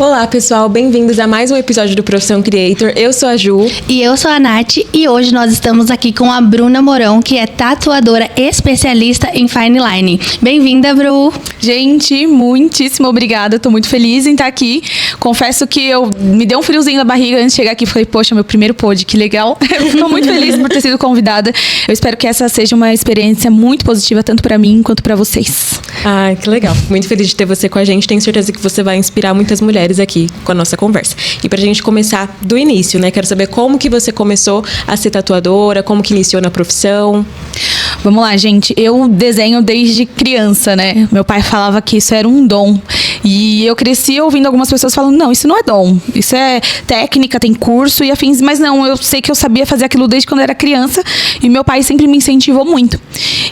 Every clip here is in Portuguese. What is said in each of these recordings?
Olá, pessoal, bem-vindos a mais um episódio do Profissão Creator. Eu sou a Ju. E eu sou a Nath, e hoje nós estamos aqui com a Bruna Mourão, que é tatuadora especialista em fine line. Bem-vinda, Bru! Gente, muitíssimo obrigada, tô muito feliz em estar aqui. Confesso que me deu um friozinho na barriga antes de chegar aqui, falei, poxa, meu primeiro pod, que legal. Eu tô muito feliz por ter sido convidada. Eu espero que essa seja uma experiência muito positiva, tanto pra mim quanto pra vocês. Ai, que legal. Muito feliz de ter você com a gente. Tenho certeza que você vai inspirar muitas mulheres aqui com a nossa conversa. E pra gente começar do início, né? Quero saber como que você começou a ser tatuadora, como que iniciou na profissão. Vamos lá, gente. Eu desenho desde criança, né? Meu pai falava que isso era um dom. E eu cresci ouvindo algumas pessoas falando, não, isso não é dom. Isso é técnica, tem curso e afins. Mas não, eu sei que eu sabia fazer aquilo desde quando eu era criança. E meu pai sempre me incentivou muito.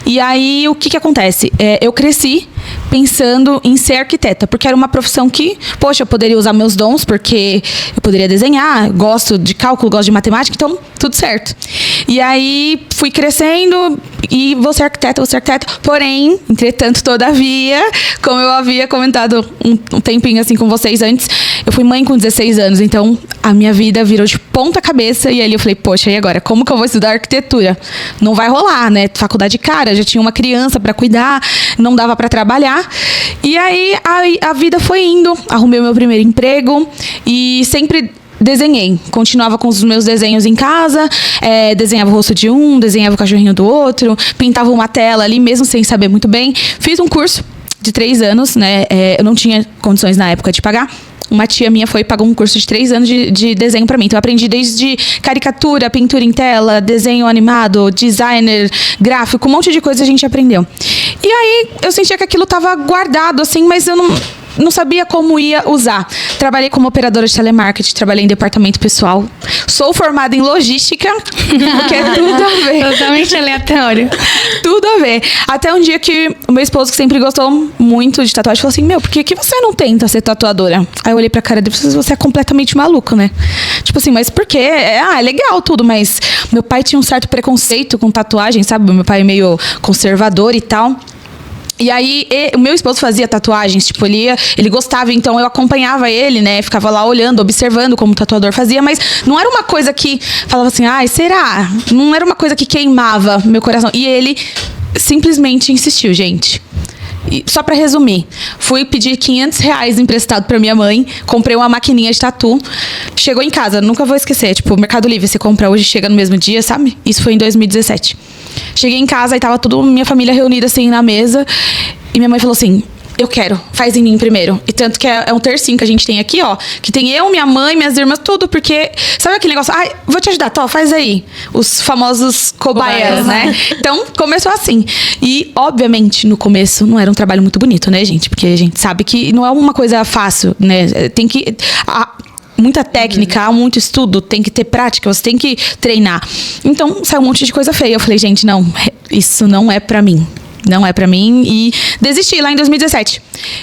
E aí, o que acontece? Eu cresci pensando em ser arquiteta, porque era uma profissão que, poxa, eu poderia usar meus dons, porque eu poderia desenhar, gosto de cálculo, gosto de matemática, então tudo certo. E aí fui crescendo e vou ser arquiteta, porém, entretanto, todavia, como eu havia comentado um tempinho assim com vocês antes, eu fui mãe com 16 anos, então a minha vida virou de ponta cabeça e ali eu falei, poxa, e agora? Como que eu vou estudar arquitetura? Não vai rolar, né? Faculdade cara, já tinha uma criança para cuidar, não dava para trabalhar. E aí a vida foi indo, arrumei o meu primeiro emprego e sempre desenhei, continuava com os meus desenhos em casa, desenhava o rosto de um, desenhava o cachorrinho do outro, pintava uma tela ali, mesmo sem saber muito bem. Fiz um curso de 3 anos, né? Eu não tinha condições na época de pagar. Uma tia minha foi e pagou um curso de 3 anos de desenho pra mim. Então eu aprendi desde caricatura, pintura em tela, desenho animado, designer, gráfico, um monte de coisa a gente aprendeu. E aí eu sentia que aquilo tava guardado, assim, mas eu não sabia como ia usar. Trabalhei como operadora de telemarketing, trabalhei em departamento pessoal. Sou formada em logística, porque é tudo a ver. Totalmente aleatório. Tudo a ver. Até um dia que o meu esposo, que sempre gostou muito de tatuagem, falou assim, meu, por que você não tenta ser tatuadora? Aí eu olhei pra cara dele e falei, você é completamente maluco, né? Tipo assim, mas por quê? É legal tudo, mas meu pai tinha um certo preconceito com tatuagem, sabe? Meu pai é meio conservador e tal. E aí, o meu esposo fazia tatuagens, tipo, ele gostava, então eu acompanhava ele, né? Ficava lá olhando, observando como o tatuador fazia, mas não era uma coisa que falava assim, ai, será? Não era uma coisa que queimava meu coração. E ele simplesmente insistiu, gente. E só pra resumir, fui pedir R$500 emprestado pra minha mãe, comprei uma maquininha de tatu, chegou em casa, nunca vou esquecer, tipo, Mercado Livre, você compra hoje, chega no mesmo dia, sabe? Isso foi em 2017. Cheguei em casa e tava toda minha família reunida assim na mesa, e minha mãe falou assim, eu quero, faz em mim primeiro. E tanto que é um tercinho que a gente tem aqui, ó, que tem eu, minha mãe, minhas irmãs, tudo, porque sabe aquele negócio, ai, vou te ajudar, Tó, faz aí. Os famosos cobaias, né? Então, começou assim. E, obviamente, no começo não era um trabalho muito bonito, né, gente? Porque a gente sabe que não é uma coisa fácil, né? Tem que... muita técnica, há muito estudo, tem que ter prática, você tem que treinar. Então, saiu um monte de coisa feia. Eu falei, gente, não, isso não é pra mim. Não é pra mim. E desisti lá em 2017.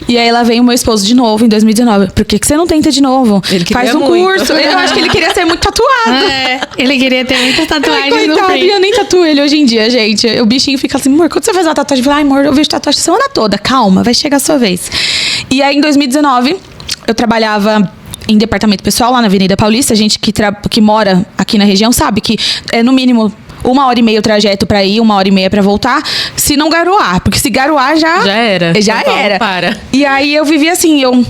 E aí lá vem o meu esposo de novo em 2019. Por que você não tenta de novo? Ele faz um muito. curso. Eu acho que ele queria ser muito tatuado. Ele queria ter muitas tatuagens no coitado, peito. e eu nem tatuo ele hoje em dia, gente. O bichinho fica assim, amor, quando você faz uma tatuagem? Eu falo, ai, amor, eu vejo tatuagem a semana toda. Calma, vai chegar a sua vez. E aí em 2019, eu trabalhava em departamento pessoal lá na Avenida Paulista. A gente que mora aqui na região sabe que é no mínimo 1h30 o trajeto pra ir, 1h30 pra voltar, se não garoar. Porque se garoar já era. Já Então, era. Para. E aí eu vivi assim, eu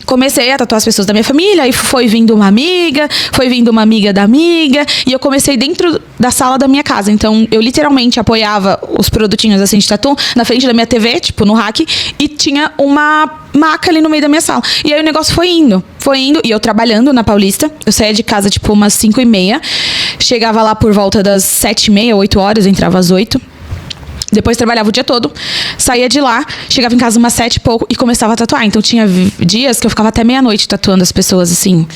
comecei a tatuar as pessoas da minha família, aí foi vindo uma amiga da amiga, e eu comecei dentro da sala da minha casa. Então, eu literalmente apoiava os produtinhos assim de tatu na frente da minha TV, tipo, no rack, e tinha uma maca ali no meio da minha sala. E aí o negócio foi indo, e eu trabalhando na Paulista, eu saía de casa, tipo, umas 5h30, chegava lá por volta das 7h30, 8h, entrava às 8h. Depois trabalhava o dia todo, saía de lá, chegava em casa umas 7 e pouco e começava a tatuar. Então tinha dias que eu ficava até meia-noite tatuando as pessoas, assim.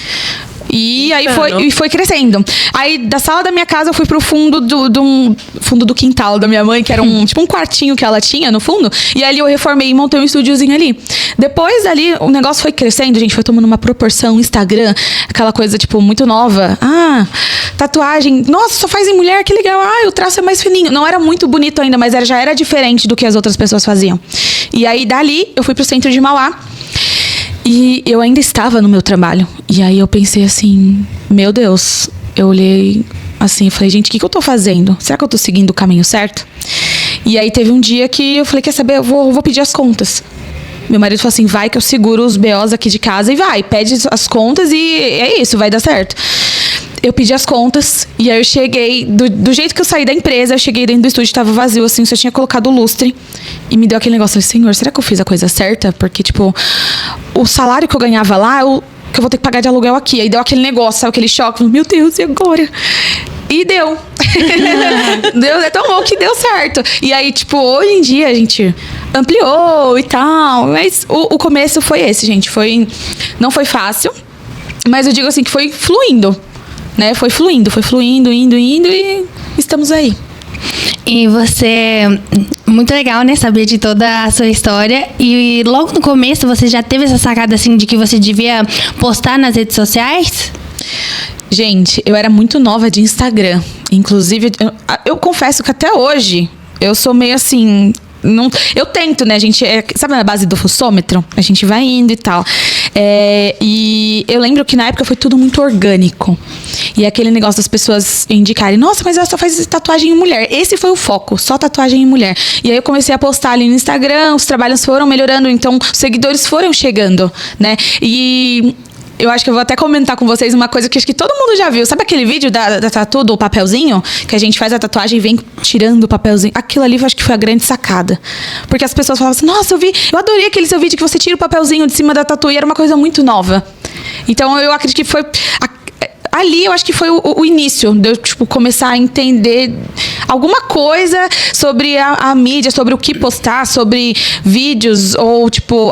E aí foi crescendo. Aí da sala da minha casa eu fui pro fundo do quintal da minha mãe, que era tipo um quartinho que ela tinha no fundo. E ali eu reformei e montei um estúdiozinho ali. Depois ali o negócio foi crescendo, a gente foi tomando uma proporção Instagram, aquela coisa tipo muito nova. Ah, tatuagem, nossa, só faz em mulher, que legal. Ah, o traço é mais fininho. Não era muito bonito ainda, mas já era diferente do que as outras pessoas faziam. E aí dali eu fui pro centro de Mauá. E eu ainda estava no meu trabalho. E aí eu pensei assim, meu Deus. Eu olhei assim e falei, gente, o que eu tô fazendo? Será que eu tô seguindo o caminho certo? E aí teve um dia que eu falei, quer saber, eu vou pedir as contas. Meu marido falou assim, vai que eu seguro os BOs aqui de casa e vai, pede as contas e é isso, vai dar certo. Eu pedi as contas e aí eu cheguei, do jeito que eu saí da empresa, eu cheguei dentro do estúdio, tava vazio assim, só tinha colocado o lustre. E me deu aquele negócio, eu falei, Senhor, será que eu fiz a coisa certa? Porque, tipo, o salário que eu ganhava lá, que eu vou ter que pagar de aluguel aqui. Aí deu aquele negócio, sabe, aquele choque, meu Deus, e agora? E deu. Deus é tão bom que deu certo. E aí, tipo, hoje em dia a gente ampliou e tal. Mas o começo foi esse, gente. Não foi fácil. Mas eu digo assim que foi fluindo. Né? Foi fluindo, indo e estamos aí. E você, muito legal, né, saber de toda a sua história. E logo no começo você já teve essa sacada assim de que você devia postar nas redes sociais? Gente, eu era muito nova de Instagram. Inclusive, eu confesso que até hoje eu sou meio assim. Eu tento, né? A gente sabe na base do fuçômetro? A gente vai indo e tal. E eu lembro que na época foi tudo muito orgânico. E aquele negócio das pessoas indicarem, nossa, mas ela só faz tatuagem em mulher. Esse foi o foco, só tatuagem em mulher. E aí eu comecei a postar ali no Instagram, os trabalhos foram melhorando, então os seguidores foram chegando, né? E eu acho que eu vou até comentar com vocês uma coisa que acho que todo mundo já viu. Sabe aquele vídeo da tatu do papelzinho? Que a gente faz a tatuagem e vem tirando o papelzinho. Aquilo ali eu acho que foi a grande sacada. Porque as pessoas falavam assim, nossa, eu adorei aquele seu vídeo que você tira o papelzinho de cima da tatu. E era uma coisa muito nova. Então eu acredito que foi... Ali eu acho que foi o início de eu, tipo, começar a entender alguma coisa sobre a mídia, sobre o que postar, sobre vídeos ou tipo,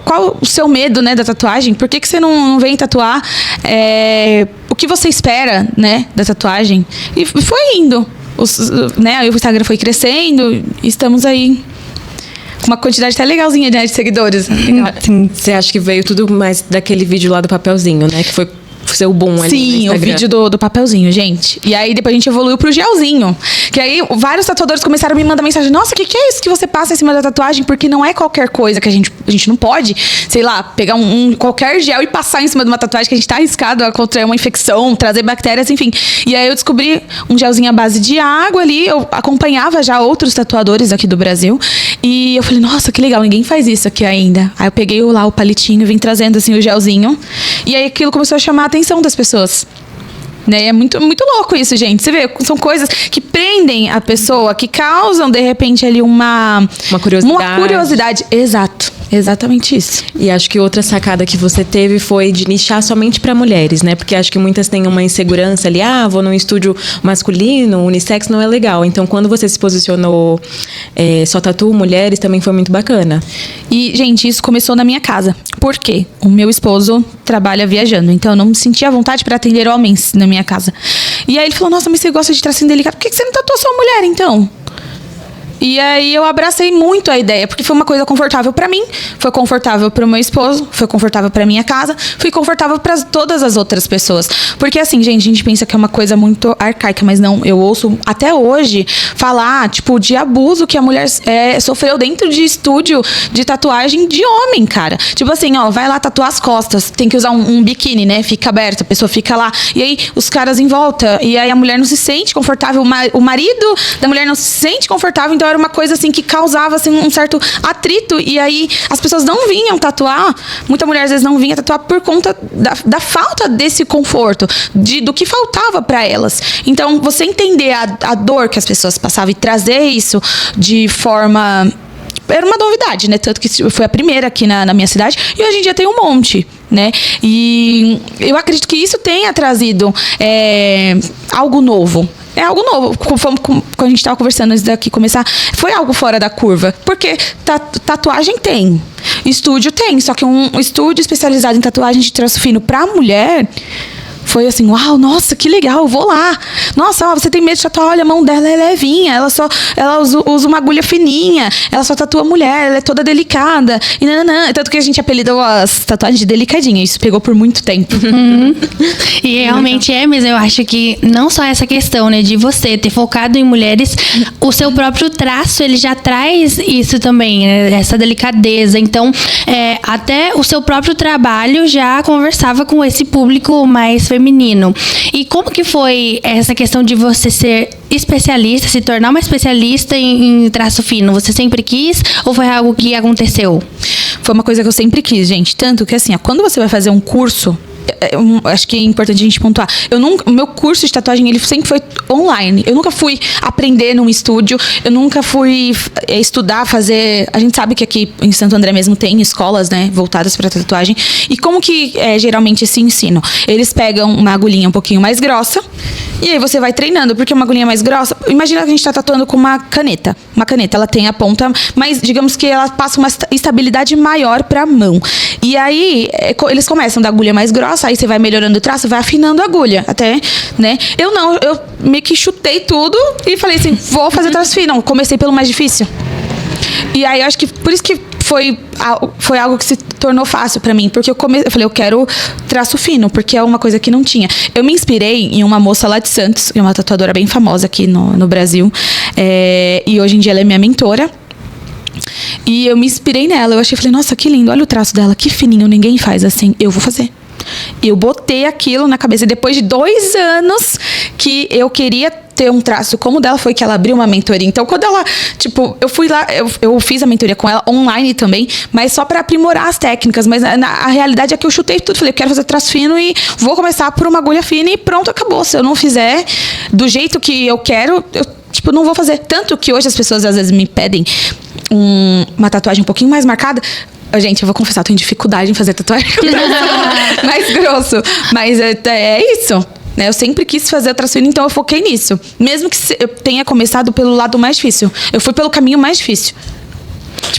qual o seu medo, né, da tatuagem? Por que você não vem tatuar? O que você espera, né, da tatuagem? E foi indo. Né, o Instagram foi crescendo e estamos aí com uma quantidade até legalzinha, né, de seguidores. Sim. Você acha que veio tudo mais daquele vídeo lá do papelzinho, né? Que foi seu boom ali. Sim, o vídeo do papelzinho, gente. E aí depois a gente evoluiu pro gelzinho. Que aí vários tatuadores começaram a me mandar mensagem. Nossa, o que é isso que você passa em cima da tatuagem? Porque não é qualquer coisa que a gente não pode, sei lá, pegar qualquer gel e passar em cima de uma tatuagem que a gente tá arriscado a contrair uma infecção, trazer bactérias, enfim. E aí eu descobri um gelzinho à base de água ali. Eu acompanhava já outros tatuadores aqui do Brasil. E eu falei, nossa, que legal, ninguém faz isso aqui ainda. Aí eu peguei lá o palitinho e vim trazendo assim o gelzinho. E aí aquilo começou a chamar a atenção das pessoas. Né? É muito, muito louco isso, gente. Você vê, são coisas que prendem a pessoa, que causam, de repente, ali uma curiosidade. Uma curiosidade. Exato. Exatamente isso. E acho que outra sacada que você teve foi de nichar somente para mulheres, né? Porque acho que muitas têm uma insegurança ali, vou num estúdio masculino, unissex não é legal. Então, quando você se posicionou só tatu, mulheres, também foi muito bacana. E, gente, isso começou na minha casa. Por quê? O meu esposo trabalha viajando, então eu não me sentia à vontade para atender homens na minha casa. E aí ele falou, nossa, mas você gosta de tracinho delicado, por que você não tatuou só mulher, então? E aí eu abracei muito a ideia, porque foi uma coisa confortável pra mim, foi confortável pro meu esposo, foi confortável pra minha casa, foi confortável pra todas as outras pessoas. Porque assim, gente, a gente pensa que é uma coisa muito arcaica, mas não, eu ouço até hoje falar, tipo, de abuso que a mulher sofreu dentro de estúdio de tatuagem de homem, cara. Tipo assim, vai lá tatuar as costas, tem que usar um biquíni, né, fica aberto, a pessoa fica lá, e aí os caras em volta, e aí a mulher não se sente confortável, o marido da mulher não se sente confortável, então era uma coisa assim que causava assim, um certo atrito, e aí as pessoas não vinham tatuar, muita mulher às vezes não vinha tatuar por conta da falta desse conforto, do que faltava para elas. Então você entender a dor que as pessoas passavam e trazer isso de forma... Era uma novidade, né? Tanto que foi a primeira aqui na minha cidade. E hoje em dia tem um monte, né? E eu acredito que isso tenha trazido algo novo. É algo novo. Quando a gente estava conversando antes daqui começar, foi algo fora da curva. Porque tatuagem tem. Estúdio tem. Só que um estúdio especializado em tatuagem de traço fino para mulher... foi assim, uau, nossa, que legal, eu vou lá. Nossa, ó, você tem medo de tatuar? Olha, a mão dela é levinha, ela usa uma agulha fininha, ela só tatua mulher, ela é toda delicada. E nananã. Tanto que a gente apelidou as tatuagens de delicadinha, isso pegou por muito tempo. E realmente é, mas eu acho que não só essa questão, né, de você ter focado em mulheres, o seu próprio traço, ele já traz isso também, né, essa delicadeza. Então, até o seu próprio trabalho já conversava com esse público mais feminino. E como que foi essa questão de você ser especialista, se tornar uma especialista em traço fino? Você sempre quis ou foi algo que aconteceu? Foi uma coisa que eu sempre quis, gente. Tanto que, assim, quando você vai fazer um curso, acho que é importante a gente pontuar. O meu curso de tatuagem, ele sempre foi online. Eu nunca fui aprender num estúdio. Eu nunca fui estudar, fazer... A gente sabe que aqui em Santo André mesmo tem escolas, né, voltadas para tatuagem. E como que é geralmente esse ensino? Eles pegam uma agulhinha um pouquinho mais grossa e aí você vai treinando, porque uma agulhinha mais grossa... Imagina que a gente tá tatuando com uma caneta. Uma caneta, ela tem a ponta, mas digamos que ela passa uma estabilidade maior pra mão. E aí, eles começam da agulha mais grossa, aí você vai melhorando o traço, vai afinando a agulha, até, né? Eu meio que chutei tudo e falei assim, vou fazer traço fino. Não, comecei pelo mais difícil. E aí, eu acho que por isso que foi algo que se tornou fácil pra mim, porque eu falei, eu quero traço fino, porque é uma coisa que não tinha. Eu me inspirei em uma moça lá de Santos, que é uma tatuadora bem famosa aqui no Brasil, e hoje em dia ela é minha mentora. E eu me inspirei nela, eu falei, nossa, que lindo, olha o traço dela, que fininho, ninguém faz assim, eu vou fazer. Eu botei aquilo na cabeça. Depois de 2 anos que eu queria ter um traço como o dela, foi que ela abriu uma mentoria. Então, quando ela, eu fui lá, eu fiz a mentoria com ela online também, mas só para aprimorar as técnicas. Mas a realidade é que eu chutei tudo. Falei, eu quero fazer traço fino e vou começar por uma agulha fina e pronto, acabou. Se eu não fizer do jeito que eu quero, eu não vou fazer. Tanto que hoje as pessoas às vezes me pedem uma tatuagem um pouquinho mais marcada. Gente, eu vou confessar, eu tenho dificuldade em fazer tatuagem mais grosso. Mas é isso, né? Eu sempre quis fazer o traço fino, então eu foquei nisso. Mesmo que eu tenha começado pelo lado mais difícil. Eu fui pelo caminho mais difícil.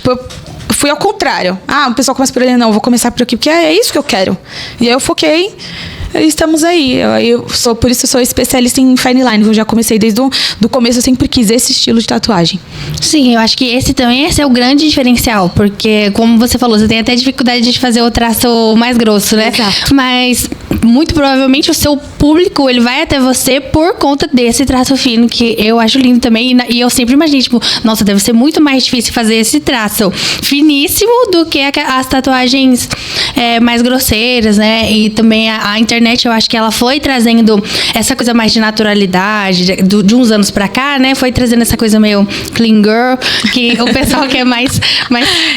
Eu fui ao contrário. O pessoal começa por ali, não, eu vou começar por aqui, porque é isso que eu quero. E aí eu foquei. Estamos aí. Por isso eu sou especialista em fine line. Eu já comecei desde o começo, eu sempre quis esse estilo de tatuagem. Sim, eu acho que esse é o grande diferencial, porque como você falou, você tem até dificuldade de fazer o traço mais grosso, né? Exato. Mas muito provavelmente o seu público, ele vai até você por conta desse traço fino, que eu acho lindo também. E eu sempre imaginei, nossa, deve ser muito mais difícil fazer esse traço finíssimo do que as tatuagens mais grosseiras, né? E também a internet, eu acho que ela foi trazendo essa coisa mais de naturalidade, de uns anos pra cá, né? Foi trazendo essa coisa meio clean girl, que o pessoal quer mais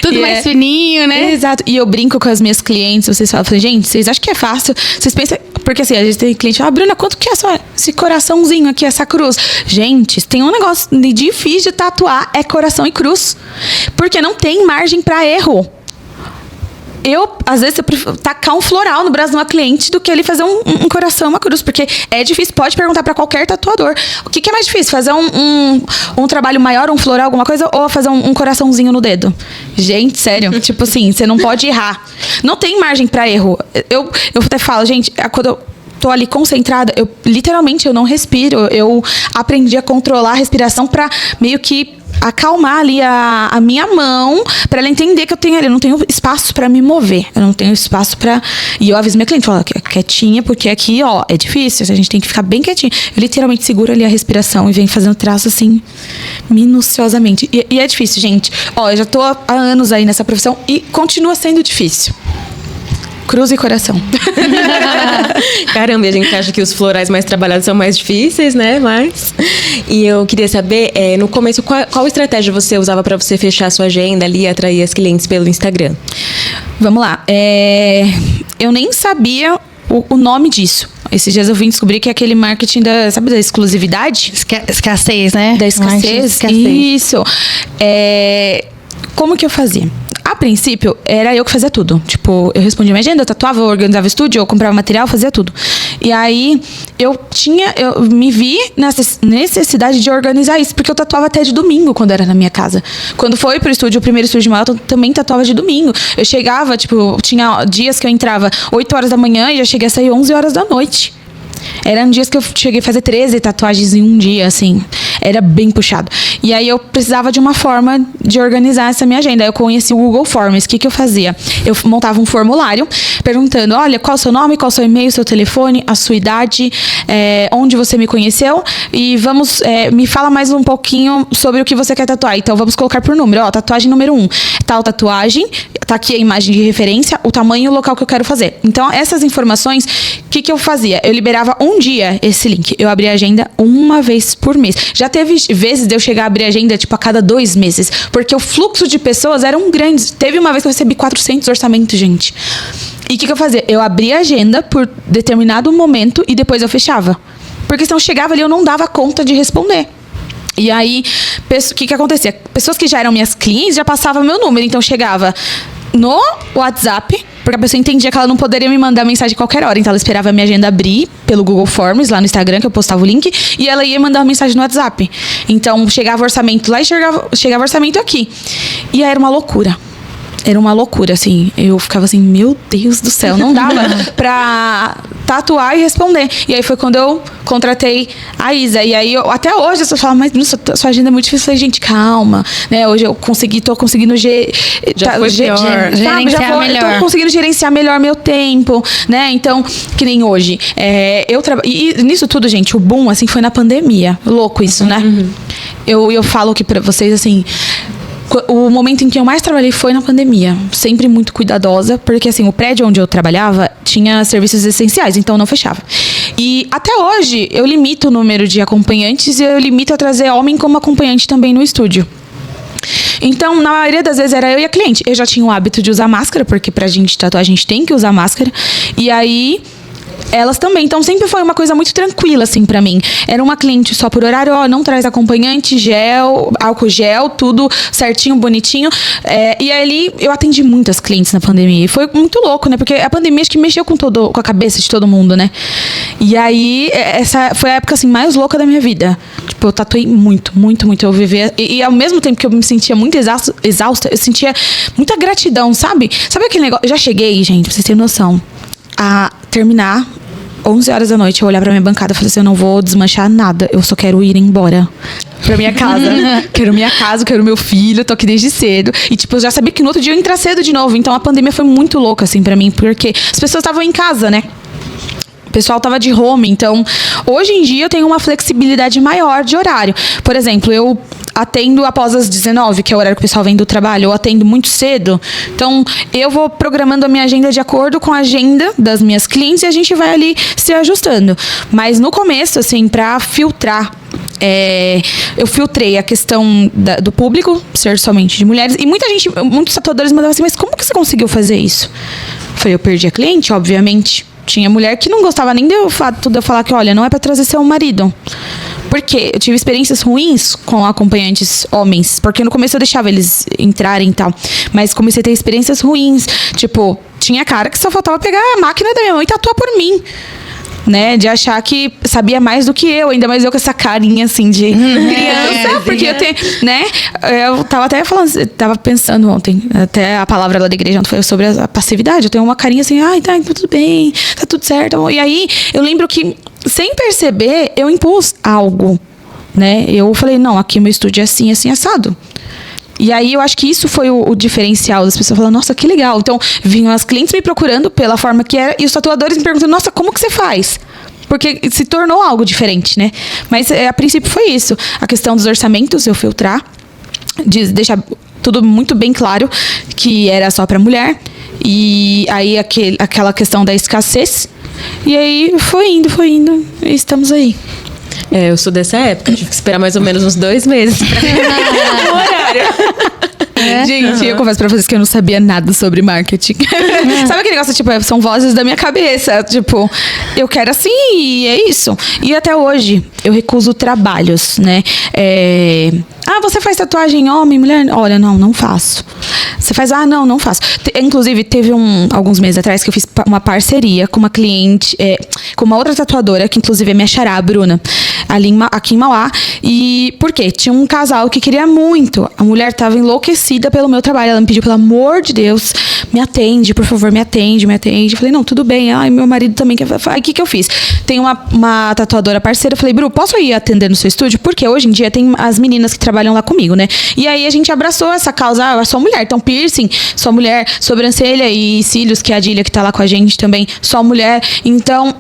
tudo mais fininho, né? Exato. E eu brinco com as minhas clientes, vocês falam, gente, vocês acham que é fácil? Vocês pensam... Porque assim, a gente tem cliente, Bruna, quanto que é esse coraçãozinho aqui, essa cruz? Gente, tem um negócio difícil de tatuar, é coração e cruz. Porque não tem margem pra erro. Às vezes, eu prefiro tacar um floral no braço de uma cliente do que ele fazer um coração, uma cruz. Porque é difícil, pode perguntar pra qualquer tatuador. O que é mais difícil? Fazer um trabalho maior, um floral, alguma coisa? Ou fazer um coraçãozinho no dedo? Gente, sério. Assim, você não pode errar. Não tem margem pra erro. Eu até falo, gente, quando eu tô ali concentrada, literalmente eu não respiro. Eu aprendi a controlar a respiração pra meio que acalmar ali a minha mão, pra ela entender que eu não tenho espaço pra me mover, eu não tenho espaço pra... E eu aviso minha cliente, falo, quietinha, porque aqui, é difícil, a gente tem que ficar bem quietinho. Eu literalmente seguro ali a respiração e venho fazendo traço assim, minuciosamente. E é difícil, gente. Eu já tô há anos aí nessa profissão e continua sendo difícil. Cruz e coração. Caramba, a gente acha que os florais mais trabalhados são mais difíceis, né? E eu queria saber, no começo, qual estratégia você usava para você fechar a sua agenda ali e atrair as clientes pelo Instagram? Vamos lá. Eu nem sabia o nome disso. Esses dias eu vim descobrir que é aquele marketing da exclusividade? Escassez, né? Da escassez. Isso. Como que eu fazia? A A princípio, era eu que fazia tudo. Tipo, eu respondia minha agenda, eu tatuava, eu organizava o estúdio, eu comprava material, fazia tudo. E aí, eu me vi nessa necessidade de organizar isso, porque eu tatuava até de domingo quando era na minha casa. Quando foi pro estúdio, o primeiro estúdio maior, eu também tatuava de domingo. Eu chegava, tipo, tinha dias que eu entrava 8 horas da manhã e já cheguei a sair 11 horas da noite. Eram dias que eu cheguei a fazer 13 tatuagens em um dia, assim. Era bem puxado. E aí eu precisava de uma forma de organizar essa minha agenda. Aí eu conheci o Google Forms. O que eu fazia? Eu montava um formulário perguntando, olha, qual é o seu nome, qual é o seu e-mail, seu telefone, a sua idade, onde você me conheceu e me fala mais um pouquinho sobre o que você quer tatuar. Então vamos colocar por número. Ó, tatuagem número 1. Tal tatuagem, tá aqui a imagem de referência, o tamanho e o local que eu quero fazer. Então essas informações, o que eu fazia? Eu liberava um dia esse link. Eu abria a agenda uma vez por mês. Já teve vezes de eu chegar a abrir a agenda, tipo, a cada 2 meses. Porque o fluxo de pessoas eram grandes. Teve uma vez que eu recebi 400 orçamentos, gente. E o que eu fazia? Eu abria a agenda por determinado momento e depois eu fechava. Porque senão eu chegava ali e eu não dava conta de responder. E aí, o que acontecia? Pessoas que já eram minhas clientes já passavam meu número. Então, chegava no WhatsApp, porque a pessoa entendia que ela não poderia me mandar mensagem a qualquer hora. Então, ela esperava a minha agenda abrir pelo Google Forms, lá no Instagram, que eu postava o link, e ela ia mandar uma mensagem no WhatsApp. Então, chegava o orçamento lá e chegava o orçamento aqui. E aí, era uma loucura. Era uma loucura, assim. Eu ficava assim, meu Deus do céu, não dava pra tatuar e responder. E aí foi quando eu contratei a Isa. E aí, até hoje, as pessoas falam, mas nossa, sua agenda é muito difícil. Eu falei, gente, calma. Né? Hoje eu tô conseguindo gerenciar melhor. Tô conseguindo gerenciar melhor meu tempo, né? Então, que nem hoje. E nisso tudo, gente, o boom, assim, foi na pandemia. Louco isso, né? Uhum. Eu falo aqui pra vocês, assim... O momento em que eu mais trabalhei foi na pandemia. Sempre muito cuidadosa, porque assim, o prédio onde eu trabalhava tinha serviços essenciais, então não fechava. E até hoje, eu limito o número de acompanhantes e eu limito a trazer homem como acompanhante também no estúdio. Então, na maioria das vezes era eu e a cliente. Eu já tinha o hábito de usar máscara, porque pra gente tatuar a gente tem que usar máscara. E aí... elas também, então sempre foi uma coisa muito tranquila, assim, pra mim. Era uma cliente só por horário, não traz acompanhante, gel, álcool gel, tudo certinho, bonitinho. E ali eu atendi muitas clientes na pandemia. E foi muito louco, né? Porque a pandemia acho que mexeu com a cabeça de todo mundo, né? E aí, essa foi a época, assim, mais louca da minha vida. Tipo, eu tatuei muito, muito, muito. Eu vivia... E ao mesmo tempo que eu me sentia muito exausta, eu sentia muita gratidão, sabe? Sabe aquele negócio? Eu já cheguei, gente, pra vocês terem noção, a terminar 11 horas da noite, eu olhar pra minha bancada e falei assim, eu não vou desmanchar nada, eu só quero ir embora pra minha casa. Quero minha casa, quero meu filho, tô aqui desde cedo. E tipo, eu já sabia que no outro dia eu ia entrar cedo de novo. Então a pandemia foi muito louca, assim, pra mim, porque as pessoas estavam em casa, né? O pessoal tava de home, então hoje em dia eu tenho uma flexibilidade maior de horário. Por exemplo, eu atendo após as 19, que é o horário que o pessoal vem do trabalho, eu atendo muito cedo. Então, eu vou programando a minha agenda de acordo com a agenda das minhas clientes e a gente vai ali se ajustando. Mas no começo, assim, pra filtrar, eu filtrei a questão do público, ser somente de mulheres. E muitos tatuadores mandavam assim, mas como que você conseguiu fazer isso? Eu falei, eu perdi a cliente, obviamente. Tinha mulher que não gostava nem de eu falar que, olha, não é pra trazer seu marido. Porque eu tive experiências ruins com acompanhantes homens. Porque no começo eu deixava eles entrarem e tal. Mas comecei a ter experiências ruins. Tipo, tinha cara que só faltava pegar a máquina da minha mãe e tatuar por mim. Né, de achar que sabia mais do que eu, ainda mais eu com essa carinha assim de criança, porque eu tenho, né? Eu tava até falando, tava pensando ontem, até a palavra lá da igreja foi sobre a passividade. Eu tenho uma carinha assim, ai, tá tudo bem, tá tudo certo. E aí eu lembro que, sem perceber, eu impus algo, né? Eu falei, não, aqui meu estúdio é assim, assim, assado. E aí eu acho que isso foi o diferencial das pessoas falando, nossa, que legal. Então, vinham as clientes me procurando pela forma que era e os tatuadores me perguntando, nossa, como que você faz? Porque se tornou algo diferente, né? Mas a princípio foi isso. A questão dos orçamentos, eu filtrar, de deixar tudo muito bem claro que era só pra mulher. E aí aquela questão da escassez. E aí foi indo e estamos aí. Eu sou dessa época, tive que esperar mais ou menos uns 2 meses pra ter o horário. Gente, eu confesso pra vocês que eu não sabia nada sobre marketing. Sabe aquele negócio, tipo, são vozes da minha cabeça. Tipo, eu quero assim e é isso. E até hoje, eu recuso trabalhos, né? você faz tatuagem homem, mulher? Olha, não faço. Você faz? Não faço. Inclusive, teve alguns meses atrás que eu fiz uma parceria com uma cliente, com uma outra tatuadora, que inclusive é minha xará, a Bruna, aqui em Mauá. E por quê? Tinha um casal que queria muito. A mulher tava enlouquecida pelo meu trabalho. Ela me pediu, pelo amor de Deus, me atende, por favor, me atende. Eu falei, não, tudo bem. Ai, meu marido também quer. Aí, o que eu fiz? Tem uma tatuadora parceira. Eu falei, Bru, posso ir atender no seu estúdio? Porque hoje em dia tem as meninas que trabalham lá comigo, né? E aí a gente abraçou essa causa. Eu sou mulher, então piercing, sou mulher, sobrancelha e cílios, que é a Dília que tá lá com a gente também, sou mulher. Então,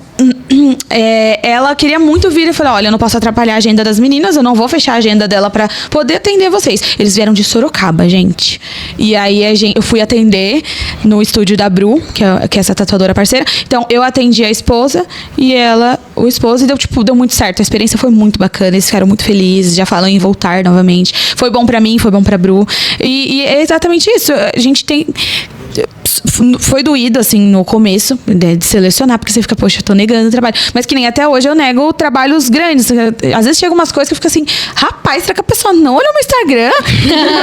ela queria muito vir e falou, olha, eu não posso atrapalhar a agenda das meninas, eu não vou fechar a agenda dela pra poder atender vocês. Eles vieram de Sorocaba, gente. E aí eu fui atender no estúdio da Bru, que é essa tatuadora parceira. Então, eu atendi a esposa e ela, o esposo, e deu muito certo. A experiência foi muito bacana, eles ficaram muito felizes, já falam em voltar novamente. Foi bom pra mim, foi bom pra Bru. E é exatamente isso. A gente tem... Foi doído, assim, no começo, de selecionar, porque você fica, poxa, eu tô negando o trabalho. Mas que nem até hoje eu nego trabalhos grandes. Às vezes chega umas coisas que eu fico assim, rapaz, será que a pessoa não olhou no Instagram?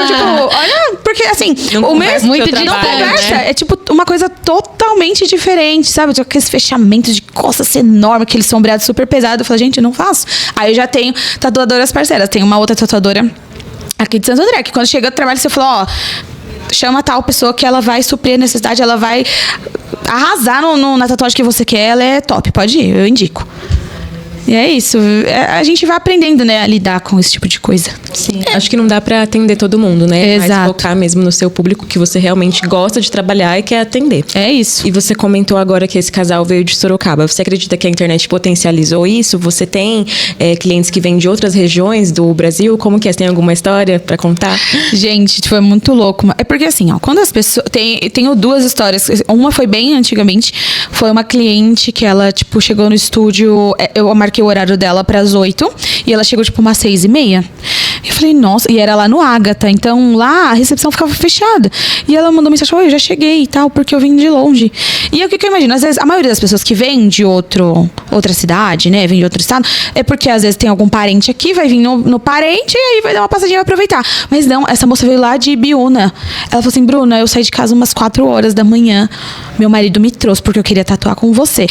Tipo, olha, porque assim, não o meu muito não conversa, né? É tipo uma coisa totalmente diferente, sabe? Tipo, aqueles fechamentos de costas enormes, aquele sombreado super pesado. Eu falo, gente, eu não faço. Aí eu já tenho tatuadoras parceiras. Tem uma outra tatuadora aqui de Santo André, que quando chega do trabalho, você fala, chama tal pessoa que ela vai suprir a necessidade, ela vai arrasar na tatuagem que você quer, ela é top, pode ir, eu indico. E é isso, a gente vai aprendendo, né, a lidar com esse tipo de coisa. Sim, acho que não dá pra atender todo mundo, né? Exato. Mas focar mesmo no seu público que você realmente gosta de trabalhar e quer atender. É isso. E você comentou agora que esse casal veio de Sorocaba. Você acredita que a internet potencializou isso? Você tem clientes que vêm de outras regiões do Brasil? Como que é? Você tem alguma história pra contar? Gente, foi muito louco. É porque assim, quando as pessoas... Tenho duas histórias. Uma foi bem antigamente. Foi uma cliente que ela, chegou no estúdio... Eu marquei o horário dela pras 8 e ela chegou, umas 6:30. Eu falei, nossa, e era lá no Ágata, então lá a recepção ficava fechada. E ela mandou mensagem, eu já cheguei e tal, porque eu vim de longe. E aí, o que eu imagino? Às vezes, a maioria das pessoas que vem de outra cidade, né, vem de outro estado, é porque às vezes tem algum parente aqui, vai vir no parente e aí vai dar uma passadinha e vai aproveitar. Mas não, essa moça veio lá de Ibiúna. Ela falou assim, Bruna, eu saí de casa umas 4 horas da manhã. Meu marido me trouxe porque eu queria tatuar com você.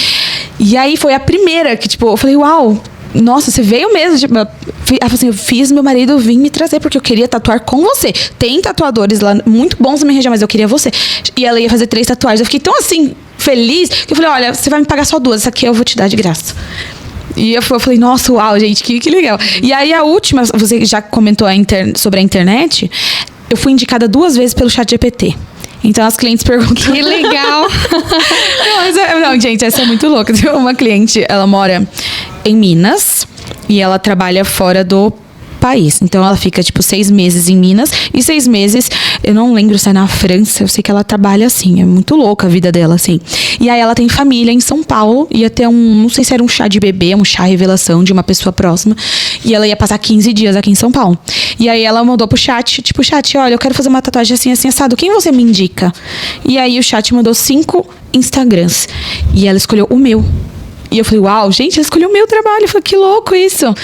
E aí foi a primeira que, eu falei, uau, nossa, você veio mesmo. Ela falou assim, eu fiz meu marido vir me trazer porque eu queria tatuar com você. Tem tatuadores lá muito bons na minha região, mas eu queria você. E ela ia fazer 3 tatuagens. Eu fiquei tão assim, feliz, que eu falei, olha, você vai me pagar só 2, essa aqui eu vou te dar de graça. E eu falei, nossa, uau, gente, que legal. E aí a última, você já comentou sobre a internet, eu fui indicada 2 vezes pelo ChatGPT. Então as clientes perguntam. Que legal! Não, gente, essa é muito louca. Uma cliente, ela mora em Minas e ela trabalha fora do país. Então ela fica 6 meses em Minas e 6 meses, eu não lembro se é na França, eu sei que ela trabalha assim, é muito louca a vida dela, assim. E aí ela tem família em São Paulo, ia ter não sei se era um chá de bebê, um chá revelação de uma pessoa próxima, e ela ia passar 15 dias aqui em São Paulo. E aí ela mandou pro chat, chat, olha, eu quero fazer uma tatuagem assim, assim, assado, quem você me indica? E aí o chat mandou 5 Instagrams, e ela escolheu o meu. E eu falei, uau, gente, ela escolheu o meu trabalho. Eu falei, que louco isso.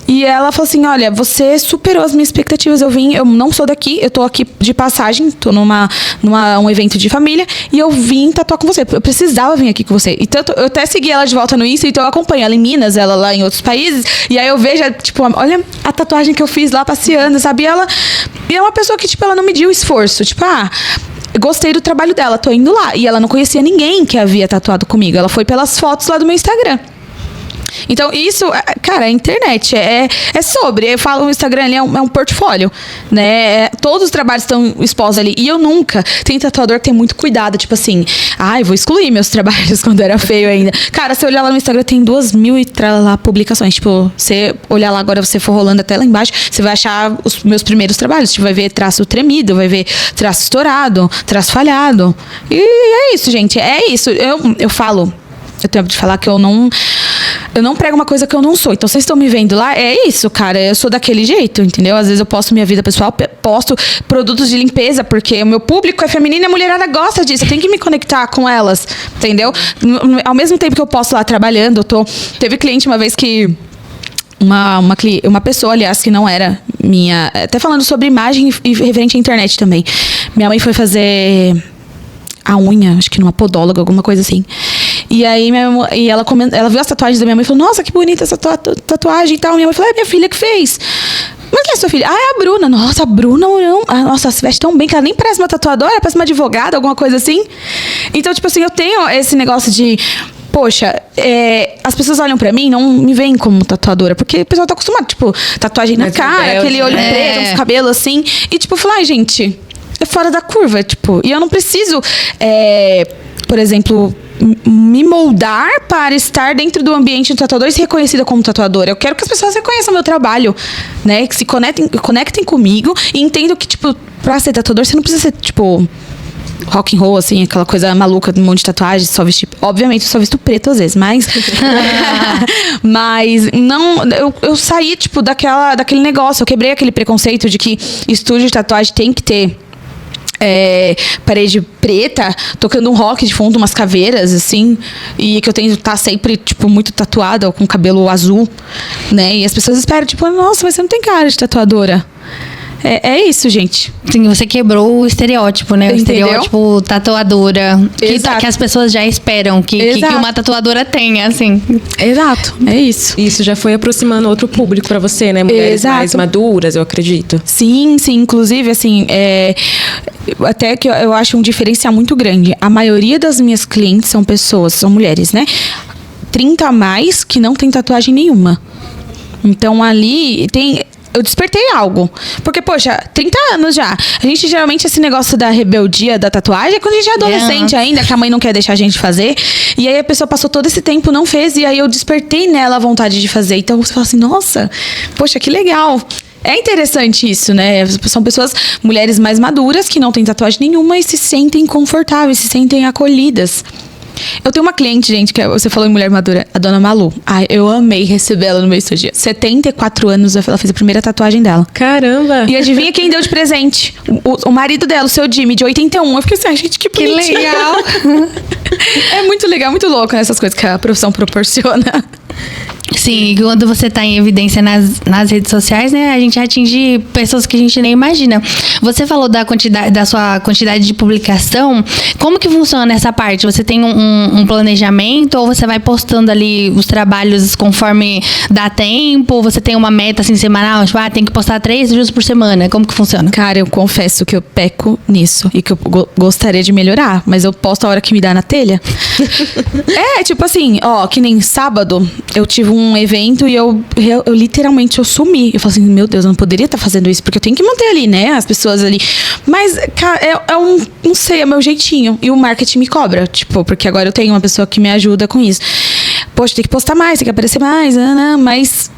E ela falou assim, olha, você superou as minhas expectativas. Eu não sou daqui, eu tô aqui de passagem, tô um evento de família, e eu vim tatuar com você. Eu precisava vir aqui com você. E tanto, eu até segui ela de volta no Insta, então eu acompanho ela em Minas, ela lá em outros países, e aí eu vejo, olha a tatuagem que eu fiz lá passeando, sabe? E é uma pessoa que, ela não mediu esforço. Gostei do trabalho dela, tô indo lá. E ela não conhecia ninguém que havia tatuado comigo. Ela foi pelas fotos lá do meu Instagram. Então, isso, cara, a internet é sobre. Eu falo, o Instagram ali é um portfólio, né? Todos os trabalhos estão expostos ali. E eu nunca... Tem tatuador que tem muito cuidado, eu vou excluir meus trabalhos quando era feio ainda. Cara, se olhar lá no Instagram, tem 2.000 e tralala publicações. Você olhar lá agora, você for rolando até lá embaixo, você vai achar os meus primeiros trabalhos. Vai ver traço tremido, vai ver traço estourado, traço falhado. E é isso, gente. É isso. Eu falo... Eu tenho de falar que eu não prego uma coisa que eu não sou. Então, vocês estão me vendo lá, é isso, cara. Eu sou daquele jeito, entendeu? Às vezes eu posto minha vida pessoal, posto produtos de limpeza, porque o meu público é feminino e a mulherada gosta disso. Eu tenho que me conectar com elas, entendeu? Ao mesmo tempo que eu posto lá trabalhando, teve cliente uma vez que uma pessoa, aliás, que não era minha... Até falando sobre imagem e referente à internet também. Minha mãe foi fazer a unha, acho que numa podóloga, alguma coisa assim. E aí ela viu as tatuagens da minha mãe e falou, nossa, que bonita essa tatuagem e tal. Minha mãe falou, é minha filha que fez. Mas quem é sua filha? Ah, é a Bruna. Nossa, a Bruna, não. Ah, nossa, ela se veste tão bem que ela nem parece uma tatuadora, parece uma advogada, alguma coisa assim. Então, tipo assim, eu tenho esse negócio de... Poxa, as pessoas olham pra mim, não me veem como tatuadora, porque o pessoal tá acostumado, tipo, tatuagem na cara, aquele olho preto, uns cabelos assim. E, tipo, falar, gente, é fora da curva, tipo, e eu não preciso, por exemplo, me moldar para estar dentro do ambiente do tatuador e ser reconhecida como tatuadora. Eu quero que as pessoas reconheçam o meu trabalho, né? Que se conectem comigo e entendam que, tipo, pra ser tatuador, você não precisa ser, tipo... rock and roll, assim, aquela coisa maluca, um monte de tatuagem, só vestir... Obviamente, eu só visto preto às vezes, mas... mas não... Eu saí, tipo, daquele negócio. Eu quebrei aquele preconceito de que estúdio de tatuagem tem que ter parede preta, tocando um rock de fundo, umas caveiras, assim, e que eu tenho que estar sempre, tipo, muito tatuada, ou com cabelo azul, né? E as pessoas esperam, tipo, nossa, mas você não tem cara de tatuadora. É isso, gente. Sim, você quebrou o estereótipo, né? Entendeu? O estereótipo tatuadora. Que as pessoas já esperam que uma tatuadora tenha, assim. Exato, é isso. Isso já foi aproximando outro público pra você, né? Mulheres mais maduras, eu acredito. Sim. Inclusive, assim, até que eu acho um diferencial muito grande. A maioria das minhas clientes são mulheres, né? 30 a mais que não tem tatuagem nenhuma. Então, ali eu despertei algo. Porque, poxa, 30 anos já. A gente, geralmente, esse negócio da rebeldia da tatuagem é quando a gente é adolescente ainda, que a mãe não quer deixar a gente fazer. E aí a pessoa passou todo esse tempo, não fez. E aí eu despertei nela a vontade de fazer. Então você fala assim, nossa, poxa, que legal. É interessante isso, né? São pessoas, mulheres mais maduras, que não têm tatuagem nenhuma e se sentem confortáveis, se sentem acolhidas. Eu tenho uma cliente, gente, que você falou em mulher madura, a dona Malu. Ai, eu amei receber ela no meu estúdio. 74 anos, ela fez a primeira tatuagem dela. Caramba! E adivinha quem deu de presente? O marido dela, o seu Jimmy, de 81. Eu fiquei assim, gente, que bonitinho. Que legal! É muito legal, muito louco, né, essas coisas que a profissão proporciona. Sim, e quando você está em evidência nas redes sociais, né, a gente atinge pessoas que a gente nem imagina. Você falou da sua quantidade de publicação. Como que funciona essa parte? Você tem um planejamento ou você vai postando ali os trabalhos conforme dá tempo? Você tem uma meta assim semanal? Tipo, tem que postar 3 vídeos por semana. Como que funciona? Cara, eu confesso que eu peco nisso e que eu gostaria de melhorar, mas eu posto a hora que me dá na telha. Tipo assim, que nem sábado eu tive um evento e eu literalmente sumi. Eu falei assim, meu Deus, eu não poderia estar fazendo isso, porque eu tenho que manter ali, né, as pessoas ali. Mas, cara, não sei, é meu jeitinho. E o marketing me cobra, tipo, porque agora eu tenho uma pessoa que me ajuda com isso. Poxa, tem que postar mais, tem que aparecer mais, mas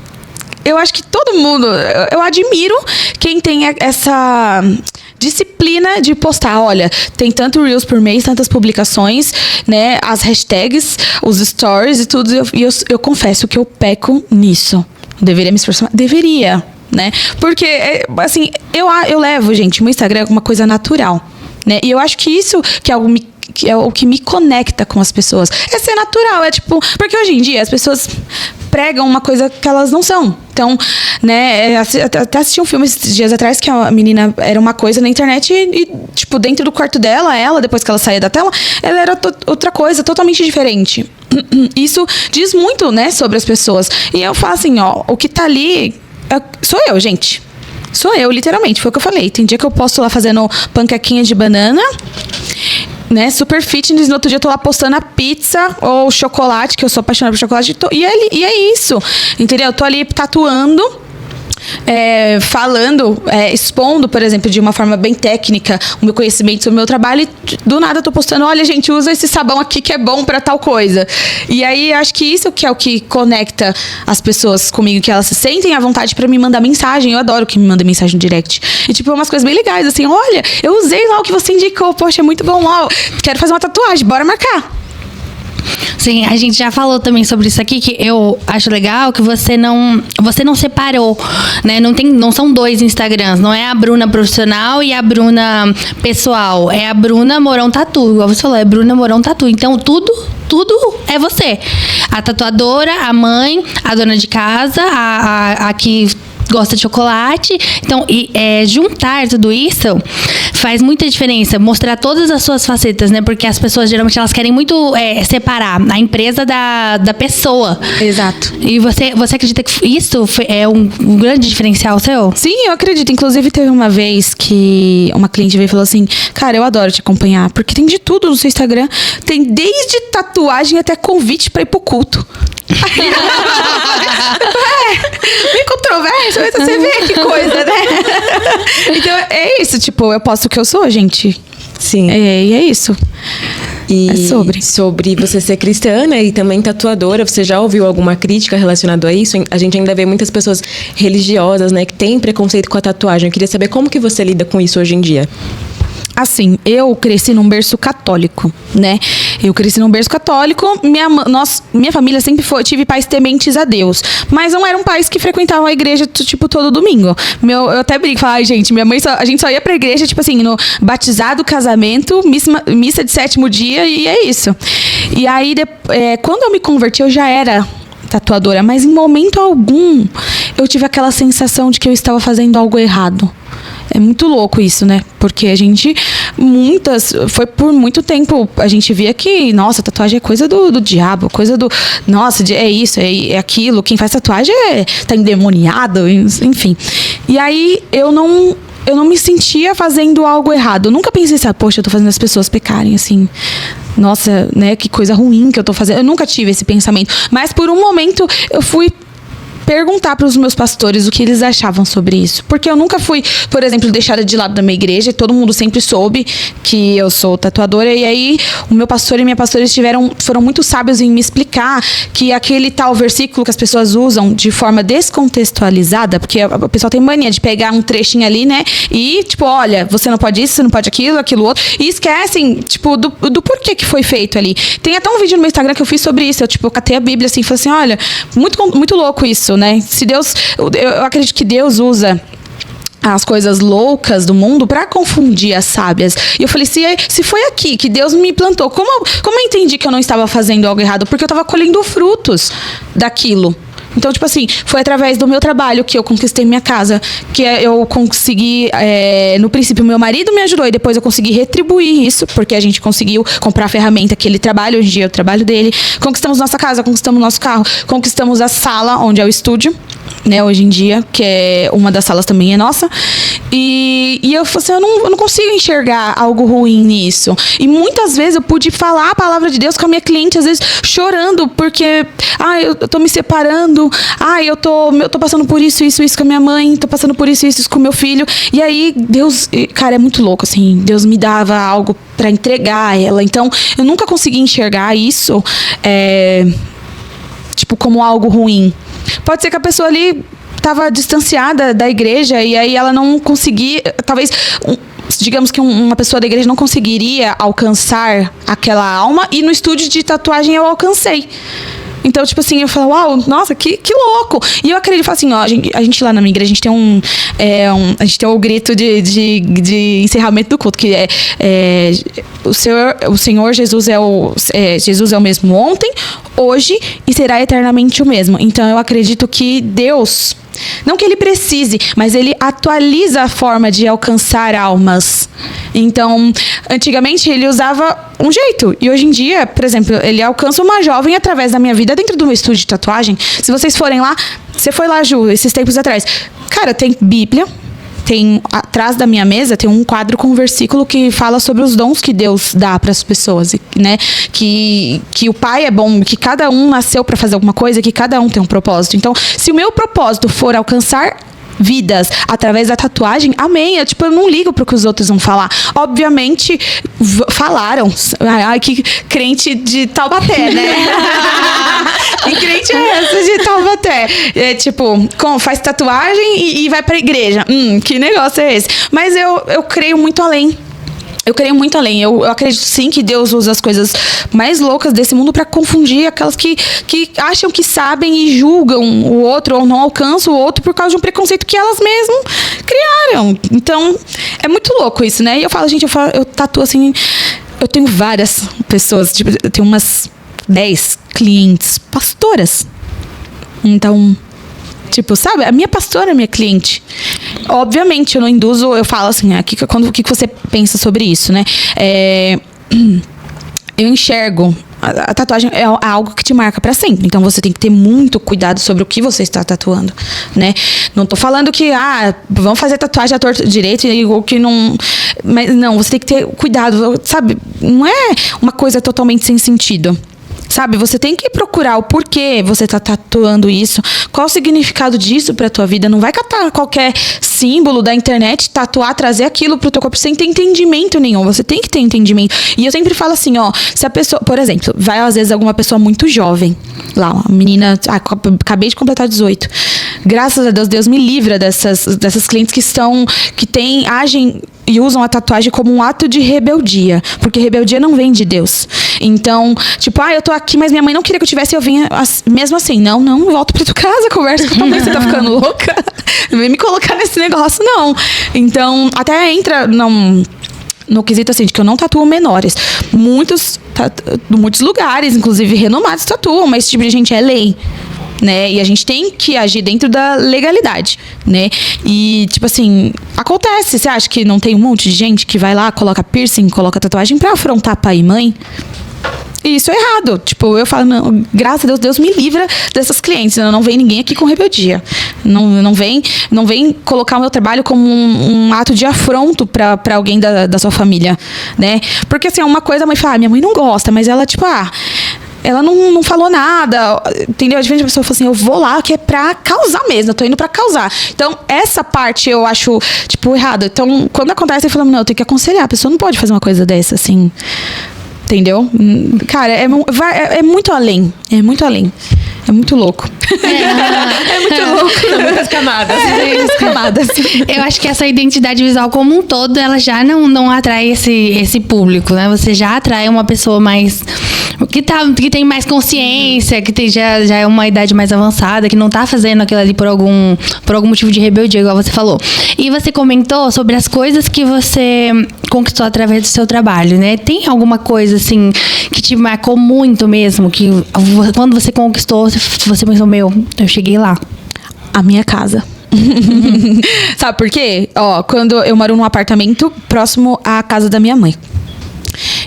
eu acho que todo mundo, eu admiro quem tem essa disciplina de postar. Olha, tem tanto Reels por mês, tantas publicações, né? As hashtags, os stories e tudo. E eu confesso que eu peco nisso. Deveria me esforçar? Deveria, né? Porque, assim, eu levo, gente, meu Instagram é uma coisa natural, né? E eu acho que isso que é algo que é o que me conecta com as pessoas. É ser natural, tipo... Porque hoje em dia as pessoas pregam uma coisa que elas não são. Então, né, até assisti um filme esses dias atrás que a menina era uma coisa na internet e tipo, dentro do quarto dela, depois que ela saía da tela, ela era outra coisa, totalmente diferente. Isso diz muito, né, sobre as pessoas. E eu falo assim, o que tá ali sou eu, gente. Sou eu, literalmente, foi o que eu falei. Tem dia que eu posto lá fazendo panquequinha de banana, né, super fitness, no outro dia eu tô lá postando a pizza ou chocolate, que eu sou apaixonada por chocolate, e é isso, entendeu? Eu tô ali tatuando, falando, expondo, por exemplo, de uma forma bem técnica o meu conhecimento sobre o meu trabalho, e do nada eu tô postando, olha, gente, usa esse sabão aqui que é bom pra tal coisa. E aí, acho que isso que é o que conecta as pessoas comigo, que elas se sentem à vontade pra me mandar mensagem. Eu adoro que me mandem mensagem no direct. E, tipo, umas coisas bem legais, assim, olha, eu usei lá o que você indicou, poxa, é muito bom, quero fazer uma tatuagem, bora marcar. Sim, a gente já falou também sobre isso aqui, que eu acho legal que você não separou, né? Não são 2 Instagrams, não é a Bruna profissional e a Bruna pessoal, é a Bruna Mourão Tatu, igual você falou, é Bruna Mourão Tatu. Então tudo tudo é você. A tatuadora, a mãe, a dona de casa, a que gosta de chocolate. Então, juntar tudo isso faz muita diferença. Mostrar todas as suas facetas, né? Porque as pessoas, geralmente, elas querem muito separar a empresa da pessoa. Exato. E você acredita que isso é um grande diferencial seu? Sim, eu acredito. Inclusive, teve uma vez que uma cliente veio e falou assim: cara, eu adoro te acompanhar, porque tem de tudo no seu Instagram. Tem desde tatuagem até convite pra ir pro culto. Bem controverso, mas você vê que coisa, né? Então, é isso, tipo, eu posto o que eu sou, gente. Sim. E é isso. E É sobre você ser cristã, né, e também tatuadora, você já ouviu alguma crítica relacionada a isso? A gente ainda vê muitas pessoas religiosas, né, que têm preconceito com a tatuagem. Eu queria saber como que você lida com isso hoje em dia. Assim, eu cresci num berço católico, né? Eu cresci num berço católico, minha família sempre tive pais tementes a Deus, mas não eram pais que frequentavam a igreja, tipo, todo domingo. Eu até brinco, falo, gente, minha mãe, a gente só ia pra igreja, tipo assim, no batizado, casamento, missa de 7º dia, e é isso. E aí, quando eu me converti, eu já era tatuadora, mas em momento algum, eu tive aquela sensação de que eu estava fazendo algo errado. É muito louco isso, né? Porque a gente, foi por muito tempo, a gente via que, nossa, tatuagem é coisa do diabo, coisa do, nossa, é isso, é aquilo, quem faz tatuagem tá endemoniado, enfim. E aí, eu não me sentia fazendo algo errado. Eu nunca pensei assim, poxa, eu tô fazendo as pessoas pecarem, assim. Nossa, né, que coisa ruim que eu tô fazendo. Eu nunca tive esse pensamento. Mas por um momento, eu fui perguntar para os meus pastores o que eles achavam sobre isso. Porque eu nunca fui, por exemplo, deixada de lado da minha igreja. Todo mundo sempre soube que eu sou tatuadora. E aí, o meu pastor e minha pastora foram muito sábios em me explicar que aquele tal versículo que as pessoas usam de forma descontextualizada, porque a pessoa tem mania de pegar um trechinho ali, né? E, tipo, olha, você não pode isso, você não pode aquilo outro. E esquecem, tipo, do porquê que foi feito ali. Tem até um vídeo no meu Instagram que eu fiz sobre isso. Eu catei a Bíblia assim e falei assim, olha, muito louco isso, né? Se Deus, eu acredito que Deus usa as coisas loucas do mundo para confundir as sábias. E eu falei, se foi aqui que Deus me plantou, como eu entendi que eu não estava fazendo algo errado? Porque eu estava colhendo frutos daquilo. Então, tipo assim, foi através do meu trabalho que eu conquistei minha casa, que eu consegui, no princípio, meu marido me ajudou e depois eu consegui retribuir isso, porque a gente conseguiu comprar a ferramenta que ele trabalha, hoje em dia é o trabalho dele. Conquistamos nossa casa, conquistamos nosso carro, conquistamos a sala onde é o estúdio, né, hoje em dia, que é uma das salas também é nossa. E eu falei assim, eu não consigo enxergar algo ruim nisso. E muitas vezes eu pude falar a palavra de Deus com a minha cliente, às vezes chorando, porque eu tô me separando, eu tô passando por isso com a minha mãe, tô passando por isso com o meu filho. E aí Deus, cara, é muito louco, assim, Deus me dava algo pra entregar a ela. Então eu nunca consegui enxergar isso tipo, como algo ruim. Pode ser que a pessoa ali estava distanciada da igreja e aí ela não conseguia, talvez, digamos que uma pessoa da igreja não conseguiria alcançar aquela alma, e no estúdio de tatuagem eu alcancei. Então, tipo assim, eu falo, uau, nossa, que louco. E eu acredito, assim, ó, a gente lá na minha igreja, a gente tem a gente tem o grito de encerramento do culto, que o Senhor Jesus Jesus é o mesmo ontem, hoje e será eternamente o mesmo. Então, eu acredito que Deus, não que ele precise, mas ele atualiza a forma de alcançar almas. Então, antigamente ele usava um jeito, e hoje em dia, por exemplo, ele alcança uma jovem através da minha vida dentro do meu estúdio de tatuagem. Se vocês forem lá, você foi lá, Ju, esses tempos atrás. Cara, tem Bíblia, tem atrás da minha mesa tem um quadro com um versículo que fala sobre os dons que Deus dá para as pessoas, né? Que o Pai é bom, que cada um nasceu para fazer alguma coisa, que cada um tem um propósito. Então, se o meu propósito for alcançar vidas através da tatuagem, amém. Eu não ligo pro que os outros vão falar. Obviamente, falaram. Ai, que crente de Taubaté, né? Que crente é essa de Taubaté? Faz tatuagem e vai pra igreja. Que negócio é esse? Mas eu creio muito além. Eu creio muito além. Eu acredito sim que Deus usa as coisas mais loucas desse mundo para confundir aquelas que acham que sabem e julgam o outro ou não alcançam o outro por causa de um preconceito que elas mesmas criaram. Então, é muito louco isso, né? E eu falo, gente, eu tatuo assim... Eu tenho várias pessoas, eu tenho umas 10 clientes pastoras. Então, tipo, sabe? A minha pastora é minha cliente. Obviamente, eu não induzo, eu falo assim, o que você pensa sobre isso, né? Eu enxergo, a tatuagem é algo que te marca pra sempre. Então, você tem que ter muito cuidado sobre o que você está tatuando, né? Não tô falando que, vamos fazer tatuagem à torta direito ou que não... Mas não, você tem que ter cuidado, sabe? Não é uma coisa totalmente sem sentido. Sabe, você tem que procurar o porquê você tá tatuando isso, qual o significado disso pra tua vida. Não vai catar qualquer símbolo da internet, tatuar, trazer aquilo pro teu corpo sem ter entendimento nenhum. Você tem que ter entendimento. E eu sempre falo assim, se a pessoa, por exemplo, vai às vezes alguma pessoa muito jovem, lá, uma menina, acabei de completar 18. Graças a Deus, Deus me livra dessas clientes que agem e usam a tatuagem como um ato de rebeldia. Porque rebeldia não vem de Deus. Então, tipo, eu tô aqui, mas minha mãe não queria que eu tivesse, eu vinha mesmo assim. Não, volta pra tua casa, conversa com tua mãe, você tá ficando louca? Não vem me colocar nesse negócio, não. Então, até entra no quesito assim, de que eu não tatuo menores. Muitos lugares, inclusive renomados, tatuam, mas esse tipo de gente é lei. Né? E a gente tem que agir dentro da legalidade, né? E, tipo assim, acontece. Você acha que não tem um monte de gente que vai lá, coloca piercing, coloca tatuagem pra afrontar pai e mãe? E isso é errado. Tipo, eu falo, não, graças a Deus, Deus me livra dessas clientes. Não vem ninguém aqui com rebeldia. Não vem colocar o meu trabalho como um ato de afronto pra alguém da sua família, né? Porque, assim, é uma coisa, a mãe fala, minha mãe não gosta, mas ela, tipo, ela não falou nada, entendeu? A diferente pessoa fala assim, eu vou lá que é pra causar mesmo, eu tô indo pra causar. Então, essa parte eu acho, tipo, errada. Então, quando acontece, eu falo, não, eu tenho que aconselhar, a pessoa não pode fazer uma coisa dessa, assim, entendeu? Cara, é muito além, é muito além. É muito louco. É muito louco. São muitas camadas. Muitas camadas. Eu acho que essa identidade visual como um todo, ela já não atrai esse público, né? Você já atrai uma pessoa mais... Que tem mais consciência, que já é uma idade mais avançada, que não tá fazendo aquilo ali por algum motivo de rebeldia, igual você falou. E você comentou sobre as coisas que você conquistou através do seu trabalho, né? Tem alguma coisa, assim, que te marcou muito mesmo? Que quando você conquistou, você pensou, eu cheguei lá. A minha casa. Sabe por quê? Quando eu moro num apartamento próximo à casa da minha mãe.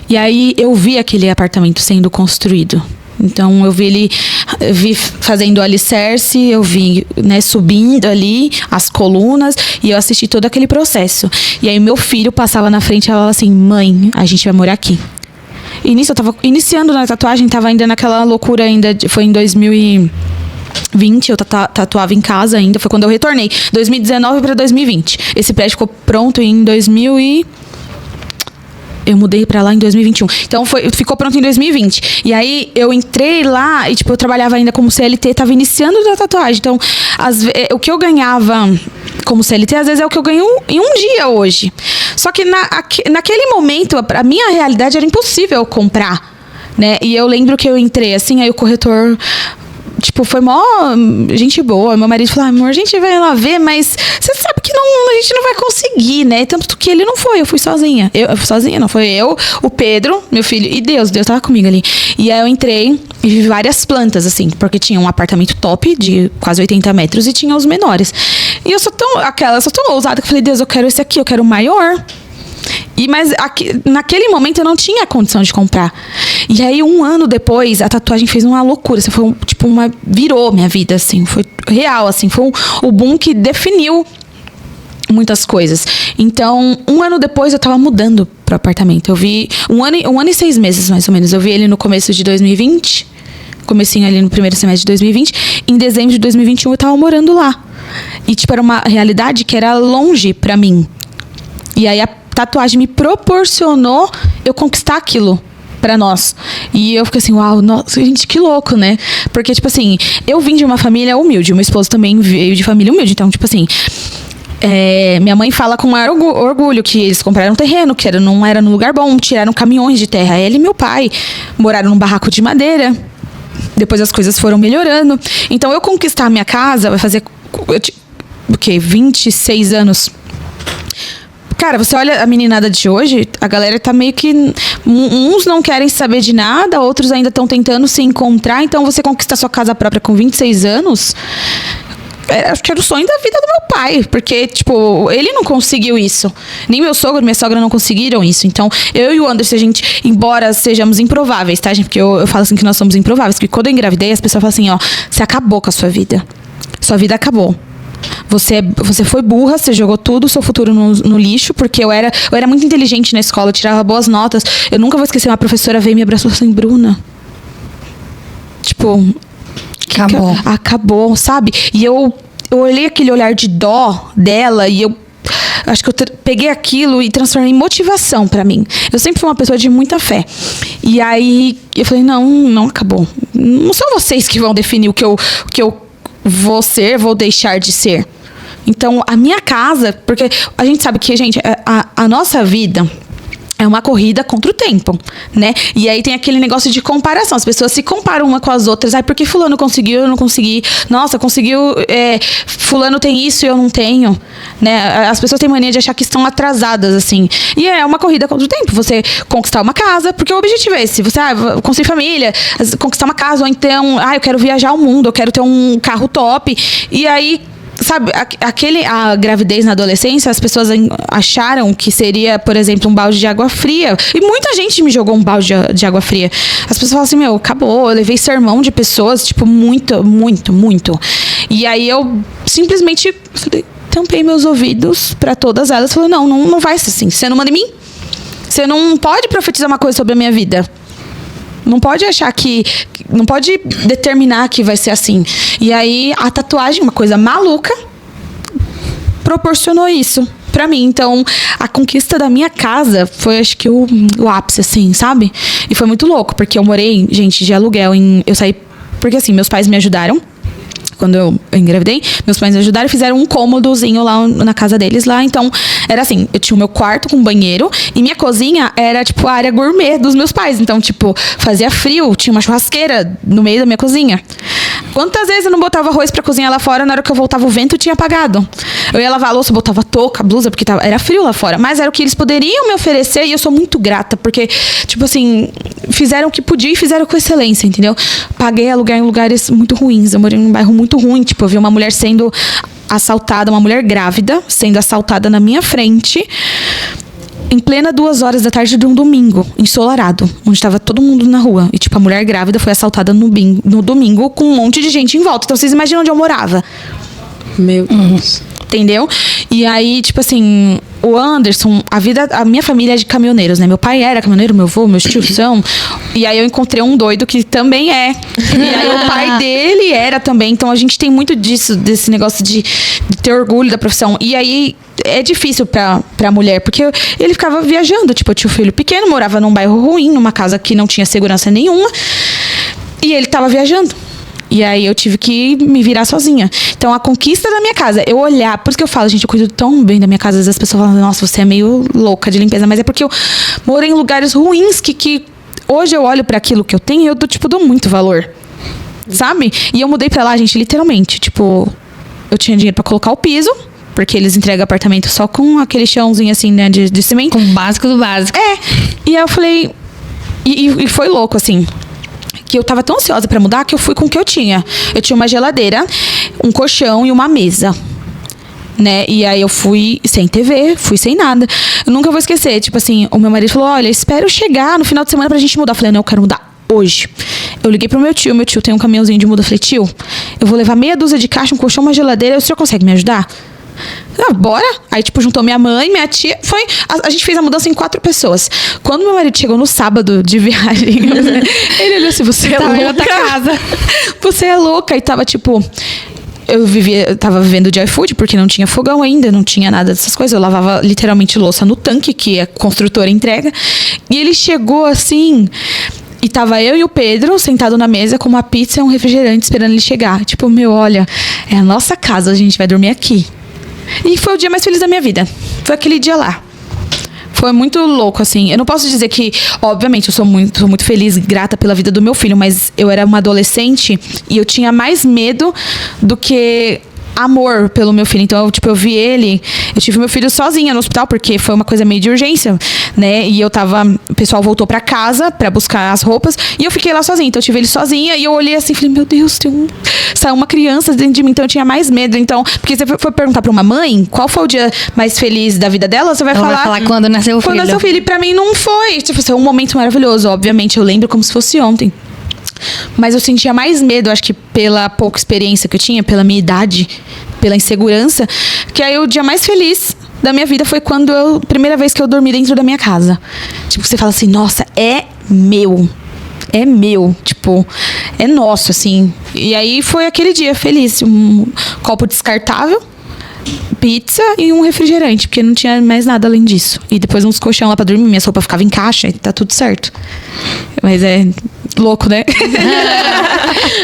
E aí eu vi aquele apartamento sendo construído. Então eu vi fazendo o alicerce, eu vi, né, subindo ali as colunas e eu assisti todo aquele processo. E aí meu filho passava na frente e falava assim, mãe, a gente vai morar aqui. E nisso eu tava iniciando na tatuagem, tava ainda naquela loucura foi em 2020, eu tatuava em casa ainda, foi quando eu retornei, 2019 para 2020. Esse prédio ficou pronto em eu mudei pra lá em 2021. Então, ficou pronto em 2020. E aí, eu entrei lá e, tipo, eu trabalhava ainda como CLT, tava iniciando a tatuagem. Então, o que eu ganhava como CLT, às vezes é o que eu ganho em um dia hoje. Só que naquele momento, a minha realidade era impossível comprar, né? E eu lembro que eu entrei assim, aí o corretor... Tipo, foi mó gente boa. Meu marido falou, amor, a gente vai lá ver, mas você sabe que a gente não vai conseguir, né? Tanto que ele não foi, eu fui sozinha. Eu fui sozinha, não. Foi eu, o Pedro, meu filho, e Deus tava comigo ali. E aí eu entrei e vi várias plantas, assim, porque tinha um apartamento top de quase 80 metros e tinha os menores. E eu sou tão ousada que eu falei, Deus, eu quero esse aqui, eu quero o maior. Mas naquele momento eu não tinha condição de comprar. E aí, 1 ano depois, a tatuagem fez uma loucura. Assim, virou minha vida, assim. Foi real, assim. Foi o boom que definiu muitas coisas. Então, 1 ano depois, eu tava mudando pro apartamento. Eu vi 1 ano e 6 meses, mais ou menos. Eu vi ele no começo de 2020. Comecinho ali no primeiro semestre de 2020. Em dezembro de 2021, eu tava morando lá. E, tipo, era uma realidade que era longe pra mim. E aí, a tatuagem me proporcionou eu conquistar aquilo pra nós. E eu fiquei assim, uau, nossa, gente, que louco, né? Porque, tipo assim, eu vim de uma família humilde, o meu esposo também veio de família humilde. Então, tipo assim, minha mãe fala com maior orgulho que eles compraram um terreno, que não era num lugar bom, tiraram caminhões de terra. Ele e meu pai moraram num barraco de madeira. Depois as coisas foram melhorando. Então, eu conquistar a minha casa vai fazer, o quê? 26 anos. Cara, você olha a meninada de hoje, a galera tá meio que... Uns não querem saber de nada, outros ainda estão tentando se encontrar. Então, você conquistar sua casa própria com 26 anos... acho que era o sonho da vida do meu pai. Porque, tipo, ele não conseguiu isso. Nem meu sogro e minha sogra não conseguiram isso. Então, eu e o Anderson, a gente... Embora sejamos improváveis, tá, gente? Porque eu falo assim que nós somos improváveis. Porque quando eu engravidei, as pessoas falam assim, ó... Você acabou com a sua vida. Sua vida acabou. Você foi burra, você jogou tudo o seu futuro no lixo, porque eu era muito inteligente na escola, eu tirava boas notas. Eu nunca vou esquecer, uma professora veio e me abraçou assim, Bruna. Tipo... Acabou, sabe? E eu olhei aquele olhar de dó dela e eu... Acho que eu peguei aquilo e transformei em motivação pra mim. Eu sempre fui uma pessoa de muita fé. E aí, eu falei, não acabou. Não são vocês que vão definir o que eu vou ser, vou deixar de ser. Então, a minha casa... Porque a gente sabe que, gente, a nossa vida... É uma corrida contra o tempo, né? E aí tem aquele negócio de comparação. As pessoas se comparam uma com as outras. Ai, porque fulano conseguiu, eu não consegui. Nossa, conseguiu... fulano tem isso e eu não tenho. Né? As pessoas têm mania de achar que estão atrasadas, assim. E é uma corrida contra o tempo. Você conquistar uma casa, porque o objetivo é esse. Você construir família, conquistar uma casa. Ou então, eu quero viajar ao mundo, eu quero ter um carro top. E aí... Sabe, a gravidez na adolescência, as pessoas acharam que seria, por exemplo, um balde de água fria. E muita gente me jogou um balde de água fria. As pessoas falam assim, acabou. Eu levei sermão de pessoas, tipo, muito, muito, muito. E aí eu simplesmente tampei meus ouvidos pra todas elas. Falei, não vai ser assim. Você não manda em mim. Você não pode profetizar uma coisa sobre a minha vida. Não pode achar que... Não pode determinar que vai ser assim. E aí, a tatuagem, uma coisa maluca, proporcionou isso pra mim. Então, a conquista da minha casa foi, acho que, o ápice, assim, sabe? E foi muito louco, porque eu morei, gente, de aluguel. Eu saí... Porque, assim, meus pais me ajudaram. Quando eu engravidei, meus pais me ajudaram e fizeram um cômodozinho lá na casa deles lá. Então, era assim, eu tinha o meu quarto com banheiro e minha cozinha era, tipo, a área gourmet dos meus pais. Então, tipo, fazia frio, tinha uma churrasqueira no meio da minha cozinha. Quantas vezes eu não botava arroz pra cozinhar lá fora, na hora que eu voltava o vento tinha apagado. Eu ia lavar a louça, botava touca, blusa, porque era frio lá fora. Mas era o que eles poderiam me oferecer e eu sou muito grata, porque, tipo assim, fizeram o que podia e fizeram com excelência, entendeu? Paguei aluguel em lugares muito ruins, eu morei num bairro muito ruim, tipo, eu vi uma mulher sendo assaltada, uma mulher grávida, sendo assaltada na minha frente, em plena 2h da tarde de um domingo, ensolarado, onde estava todo mundo na rua. E, tipo, a mulher grávida foi assaltada no domingo com um monte de gente em volta. Então, vocês imaginam onde eu morava? Meu Deus. Entendeu? E aí, tipo assim, o Anderson, a minha família é de caminhoneiros, né? Meu pai era caminhoneiro, meu avô, meus tios são. E aí eu encontrei um doido que também é. E aí o pai dele era também. Então a gente tem muito disso, desse negócio de ter orgulho da profissão. E aí é difícil pra mulher, porque ele ficava viajando. Tipo, eu tinha um filho pequeno, morava num bairro ruim, numa casa que não tinha segurança nenhuma. E ele tava viajando. E aí eu tive que me virar sozinha. Então, a conquista da minha casa, eu olhar... Por isso que eu falo, gente, eu cuido tão bem da minha casa. Às vezes as pessoas falam, nossa, você é meio louca de limpeza. Mas é porque eu morei em lugares ruins que hoje eu olho pra aquilo que eu tenho e eu, tipo, dou muito valor. Sabe? E eu mudei pra lá, gente, literalmente. Tipo, eu tinha dinheiro pra colocar o piso, porque eles entregam apartamento só com aquele chãozinho assim, né, de cimento. Com o básico do básico. E aí eu falei... E foi louco, assim... Que eu tava tão ansiosa pra mudar que eu fui com o que eu tinha. Eu tinha uma geladeira, um colchão e uma mesa, né? E aí eu fui sem TV, fui sem nada. Eu nunca vou esquecer, tipo assim, o meu marido falou, olha, espero chegar no final de semana pra gente mudar. Eu falei, não, eu quero mudar hoje. Eu liguei pro meu tio tem um caminhãozinho de muda. Eu falei, tio, eu vou levar meia dúzia de caixa, um colchão, uma geladeira, o senhor consegue me ajudar? Bora. Aí, tipo, juntou minha mãe, minha tia. A gente fez a mudança em 4 pessoas. Quando meu marido chegou no sábado de viagem, ele olhou assim, você é louca. Em outra casa. Você é louca. E tava, tipo... Eu tava vivendo de iFood, porque não tinha fogão ainda, não tinha nada dessas coisas. Eu lavava literalmente louça no tanque, que a construtora entrega. E ele chegou assim... E tava eu e o Pedro sentado na mesa com uma pizza e um refrigerante esperando ele chegar. Tipo, olha, é a nossa casa, a gente vai dormir aqui. E foi o dia mais feliz da minha vida. Foi aquele dia lá. Foi muito louco, assim. Eu não posso dizer que... Obviamente, eu sou muito feliz e grata pela vida do meu filho. Mas eu era uma adolescente e eu tinha mais medo do que amor pelo meu filho. Então, eu vi ele... Eu tive meu filho sozinha no hospital, porque foi uma coisa meio de urgência, né? E o pessoal voltou pra casa pra buscar as roupas, e eu fiquei lá sozinha. Então, eu tive ele sozinha, e eu olhei assim, falei, meu Deus, saiu uma criança dentro de mim. Então, eu tinha mais medo. Então, porque você for perguntar pra uma mãe, qual foi o dia mais feliz da vida dela, você vai Ela falar... vai falar quando nasceu o filho. Quando nasceu o filho. E pra mim não foi. Tipo, foi um momento maravilhoso. Obviamente, eu lembro como se fosse ontem. Mas eu sentia mais medo, acho que pela pouca experiência que eu tinha, pela minha idade, pela insegurança, que aí o dia mais feliz da minha vida foi primeira vez que eu dormi dentro da minha casa. Tipo, você fala assim, nossa, é meu. É meu, tipo, é nosso, assim. E aí foi aquele dia feliz. Um copo descartável, pizza e um refrigerante, porque não tinha mais nada além disso. E depois uns colchão lá pra dormir, minha sopa ficava em caixa e tá tudo certo. Mas é louco, né?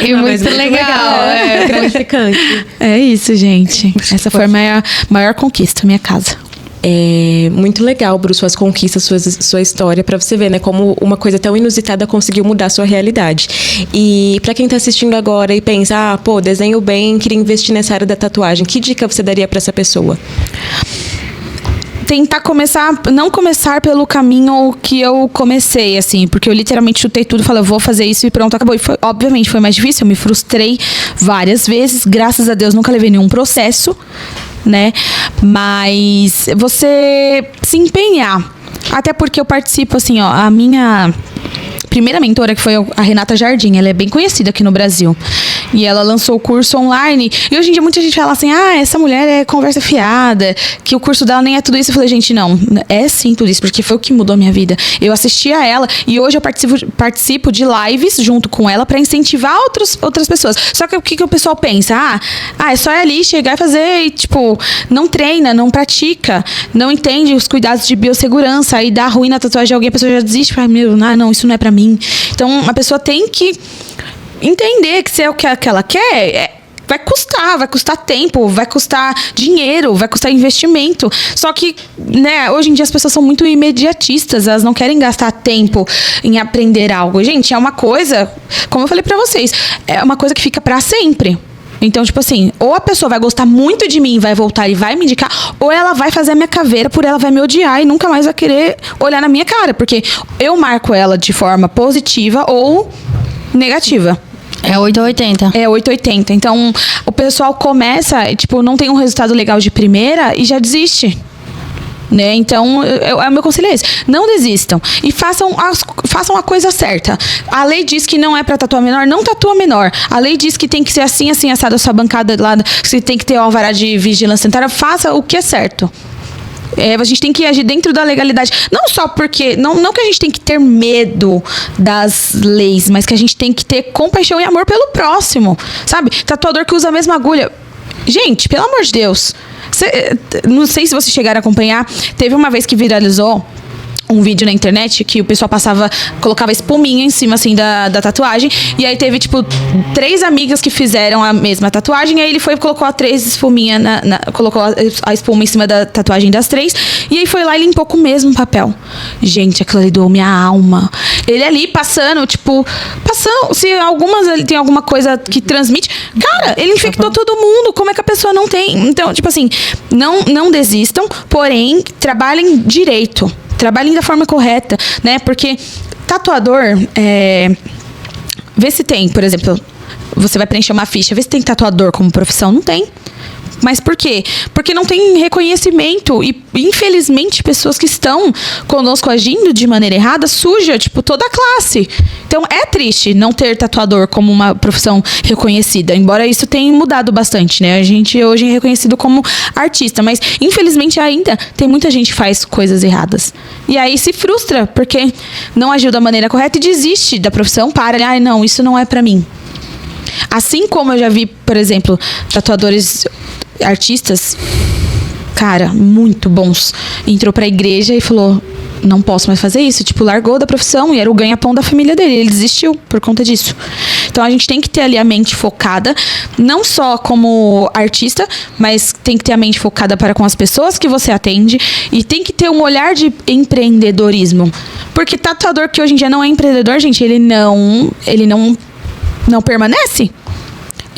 E muito legal. É gratificante. É isso, gente. Essa foi a maior conquista, minha casa. É muito legal, Bru, suas conquistas, sua história, pra você ver, né, como uma coisa tão inusitada conseguiu mudar a sua realidade. E pra quem tá assistindo agora e pensa, desenho bem, queria investir nessa área da tatuagem, que dica você daria pra essa pessoa? Tentar não começar pelo caminho que eu comecei, assim, porque eu literalmente chutei tudo, falei, eu vou fazer isso e pronto, acabou. E obviamente foi mais difícil, eu me frustrei várias vezes, graças a Deus nunca levei nenhum processo, né? Mas você se empenhar, até porque eu participo, assim, a minha primeira mentora, que foi a Renata Jardim, ela é bem conhecida aqui no Brasil. E ela lançou o curso online. E hoje em dia muita gente fala assim, essa mulher é conversa fiada, que o curso dela nem é tudo isso. Eu falei, gente, não, é sim tudo isso, porque foi o que mudou a minha vida. Eu assisti a ela e hoje eu participo de lives junto com ela para incentivar outras pessoas. Só que o que o pessoal pensa? É só ir ali, chegar e fazer e, tipo, não treina, não pratica, não entende os cuidados de biossegurança, aí dá ruim na tatuagem de alguém, a pessoa já desiste, fala, não, isso não é pra mim. Então, a pessoa tem que entender que se é o que ela quer, vai custar tempo, vai custar dinheiro, vai custar investimento. Só que, né, hoje em dia as pessoas são muito imediatistas, elas não querem gastar tempo em aprender algo. Gente, é uma coisa, como eu falei pra vocês, é uma coisa que fica pra sempre. Então, tipo assim, ou a pessoa vai gostar muito de mim, vai voltar e vai me indicar, ou ela vai fazer a minha caveira por ela vai me odiar e nunca mais vai querer olhar na minha cara, porque eu marco ela de forma positiva ou negativa. É 880. É 880. Então, o pessoal começa, tipo, não tem um resultado legal de primeira e já desiste. Né? Então, o meu conselho é esse. Não desistam. E façam a coisa certa. A lei diz que não é pra tatuar menor, não tatua menor. A lei diz que tem que ser assim, assado a sua bancada lá, que tem que ter o alvará de vigilância sanitária. Faça o que é certo. A gente tem que agir dentro da legalidade. Não só porque... Não que a gente tem que ter medo das leis, mas que a gente tem que ter compaixão e amor pelo próximo. Sabe? Tatuador que usa a mesma agulha. Gente, pelo amor de Deus. Não sei se vocês chegaram a acompanhar. Teve uma vez que viralizou um vídeo na internet que o pessoal colocava espuminha em cima, assim, da tatuagem. E aí teve, tipo, 3 amigas que fizeram a mesma tatuagem. E aí ele foi e colocou a 3 espuminha colocou a espuma em cima da tatuagem das 3. E aí foi lá e limpou com o mesmo papel. Gente, aquilo ali doeu minha alma. Ele ali passando, se algumas tem alguma coisa que transmite. Cara, ele infectou todo mundo. Como é que a pessoa não tem? Então, tipo assim, não desistam, porém, trabalhem direito. Trabalhem da forma correta, né? Porque tatuador, vê se tem, por exemplo, você vai preencher uma ficha, vê se tem tatuador como profissão. Não tem. Mas por quê? Porque não tem reconhecimento e, infelizmente, pessoas que estão conosco agindo de maneira errada suja, tipo, toda a classe. Então, é triste não ter tatuador como uma profissão reconhecida, embora isso tenha mudado bastante, né? A gente hoje é reconhecido como artista, mas, infelizmente, ainda tem muita gente que faz coisas erradas. E aí se frustra, porque não agiu da maneira correta e desiste da profissão, para, não, isso não é pra mim. Assim como eu já vi, por exemplo, tatuadores artistas, cara, muito bons, entrou pra igreja e falou, não posso mais fazer isso, tipo, largou da profissão e era o ganha-pão da família dele, ele desistiu por conta disso. Então a gente tem que ter ali a mente focada, não só como artista, mas tem que ter a mente focada para com as pessoas que você atende e tem que ter um olhar de empreendedorismo, porque tatuador que hoje em dia não é empreendedor, gente, ele não permanece.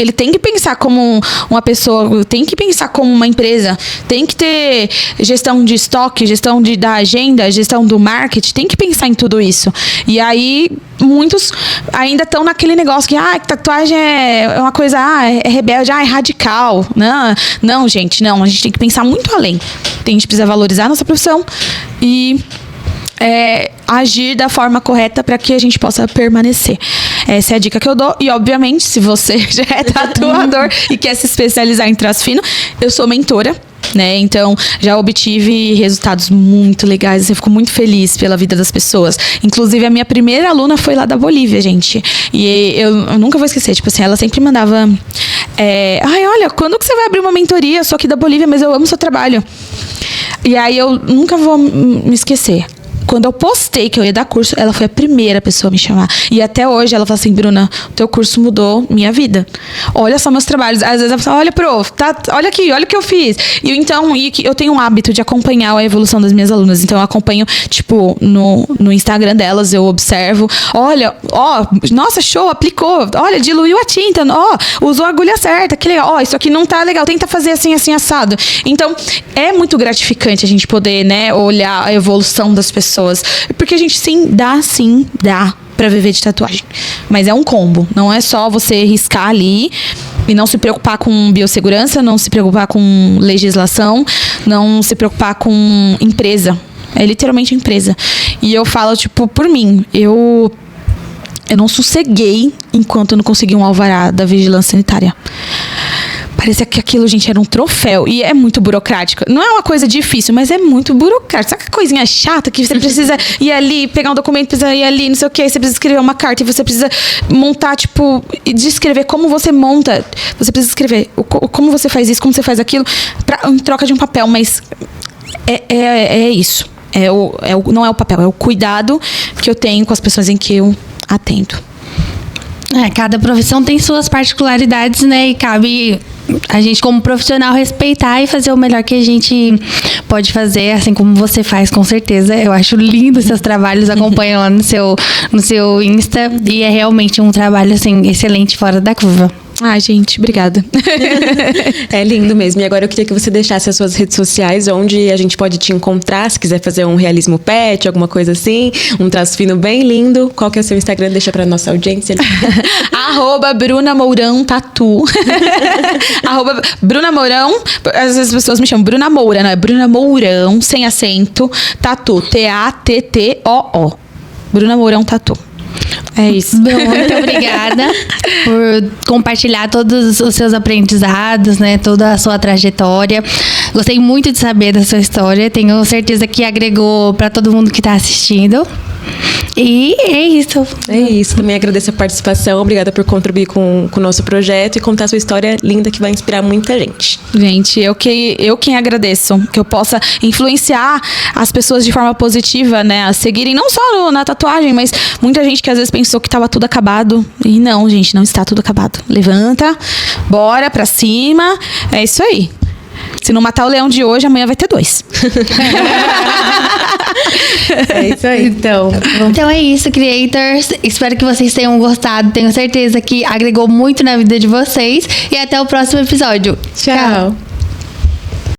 ele tem que pensar como uma pessoa, tem que pensar como uma empresa, tem que ter gestão de estoque, gestão da agenda, gestão do marketing, tem que pensar em tudo isso. E aí, muitos ainda estão naquele negócio que tatuagem é uma coisa, é rebelde, é radical. Não, gente, não. A gente tem que pensar muito além. A gente precisa valorizar a nossa profissão e agir da forma correta para que a gente possa permanecer. Essa é a dica que eu dou. E, obviamente, se você já é tatuador e quer se especializar em traço fino, eu sou mentora, né? Então, já obtive resultados muito legais. Eu fico muito feliz pela vida das pessoas. Inclusive, a minha primeira aluna foi lá da Bolívia, gente. E eu nunca vou esquecer. Tipo assim, ela sempre mandava... olha, quando que você vai abrir uma mentoria? Eu sou aqui da Bolívia, mas eu amo seu trabalho. E aí, eu nunca vou me esquecer. Quando eu postei que eu ia dar curso, ela foi a primeira pessoa a me chamar. E até hoje ela fala assim, Bruna, o teu curso mudou minha vida. Olha só meus trabalhos. Às vezes ela fala, olha, prof, olha aqui, olha o que eu fiz. E eu tenho um hábito de acompanhar a evolução das minhas alunas. Então eu acompanho, tipo, no Instagram delas, eu observo. Olha, nossa, show, aplicou. Olha, diluiu a tinta. Usou a agulha certa, que legal. Isso aqui não tá legal, tenta fazer assim, assim, assado. Então, é muito gratificante a gente poder, né, olhar a evolução das pessoas. Porque a gente dá pra viver de tatuagem. Mas é um combo. Não é só você riscar ali e não se preocupar com biossegurança, não se preocupar com legislação, não se preocupar com empresa. É literalmente empresa. E eu falo, tipo, por mim, eu não sosseguei enquanto eu não consegui um alvará da vigilância sanitária. Parecia que aquilo, gente, era um troféu. E é muito burocrático. Não é uma coisa difícil, mas é muito burocrático. Sabe que coisinha chata que você precisa ir ali, pegar um documento, precisa ir ali, não sei o quê. Aí você precisa escrever uma carta e você precisa montar, tipo... Descrever como você monta. Você precisa escrever como você faz isso, como você faz aquilo. Em troca de um papel, mas... É isso. Não é o papel, é o cuidado que eu tenho com as pessoas em que eu atendo. Cada profissão tem suas particularidades, né? E cabe a gente, como profissional, respeitar e fazer o melhor que a gente pode fazer, assim como você faz, com certeza. Eu acho lindo os seus trabalhos, acompanho lá no seu Insta, e é realmente um trabalho, assim, excelente, fora da curva. Gente, obrigada. É lindo mesmo. E agora eu queria que você deixasse as suas redes sociais, onde a gente pode te encontrar, se quiser fazer um realismo pet, alguma coisa assim, um traço fino bem lindo. Qual que é o seu Instagram? Deixa pra nossa audiência. @Bruna Mourão Tatu. @Bruna Mourão. Às vezes as pessoas me chamam Bruna Moura, não é? Bruna Mourão, sem acento, Tatu. TATTOO. Bruna Mourão Tatu. É isso. Bom, muito obrigada por compartilhar todos os seus aprendizados, né? Toda a sua trajetória. Gostei muito de saber da sua história. Tenho certeza que agregou para todo mundo que está assistindo. E é isso. É isso. Também agradeço a participação. Obrigada por contribuir com o nosso projeto e contar a sua história linda que vai inspirar muita gente. Gente, eu quem agradeço. Que eu possa influenciar as pessoas de forma positiva, né? A seguirem não só na tatuagem, mas muita gente que às vezes pensou que estava tudo acabado. E não, gente, não está tudo acabado. Levanta, bora pra cima. É isso aí. Se não matar o leão de hoje, amanhã vai ter 2. É isso aí. Então é isso, creators. Espero que vocês tenham gostado. Tenho certeza que agregou muito na vida de vocês. E até o próximo episódio. Tchau.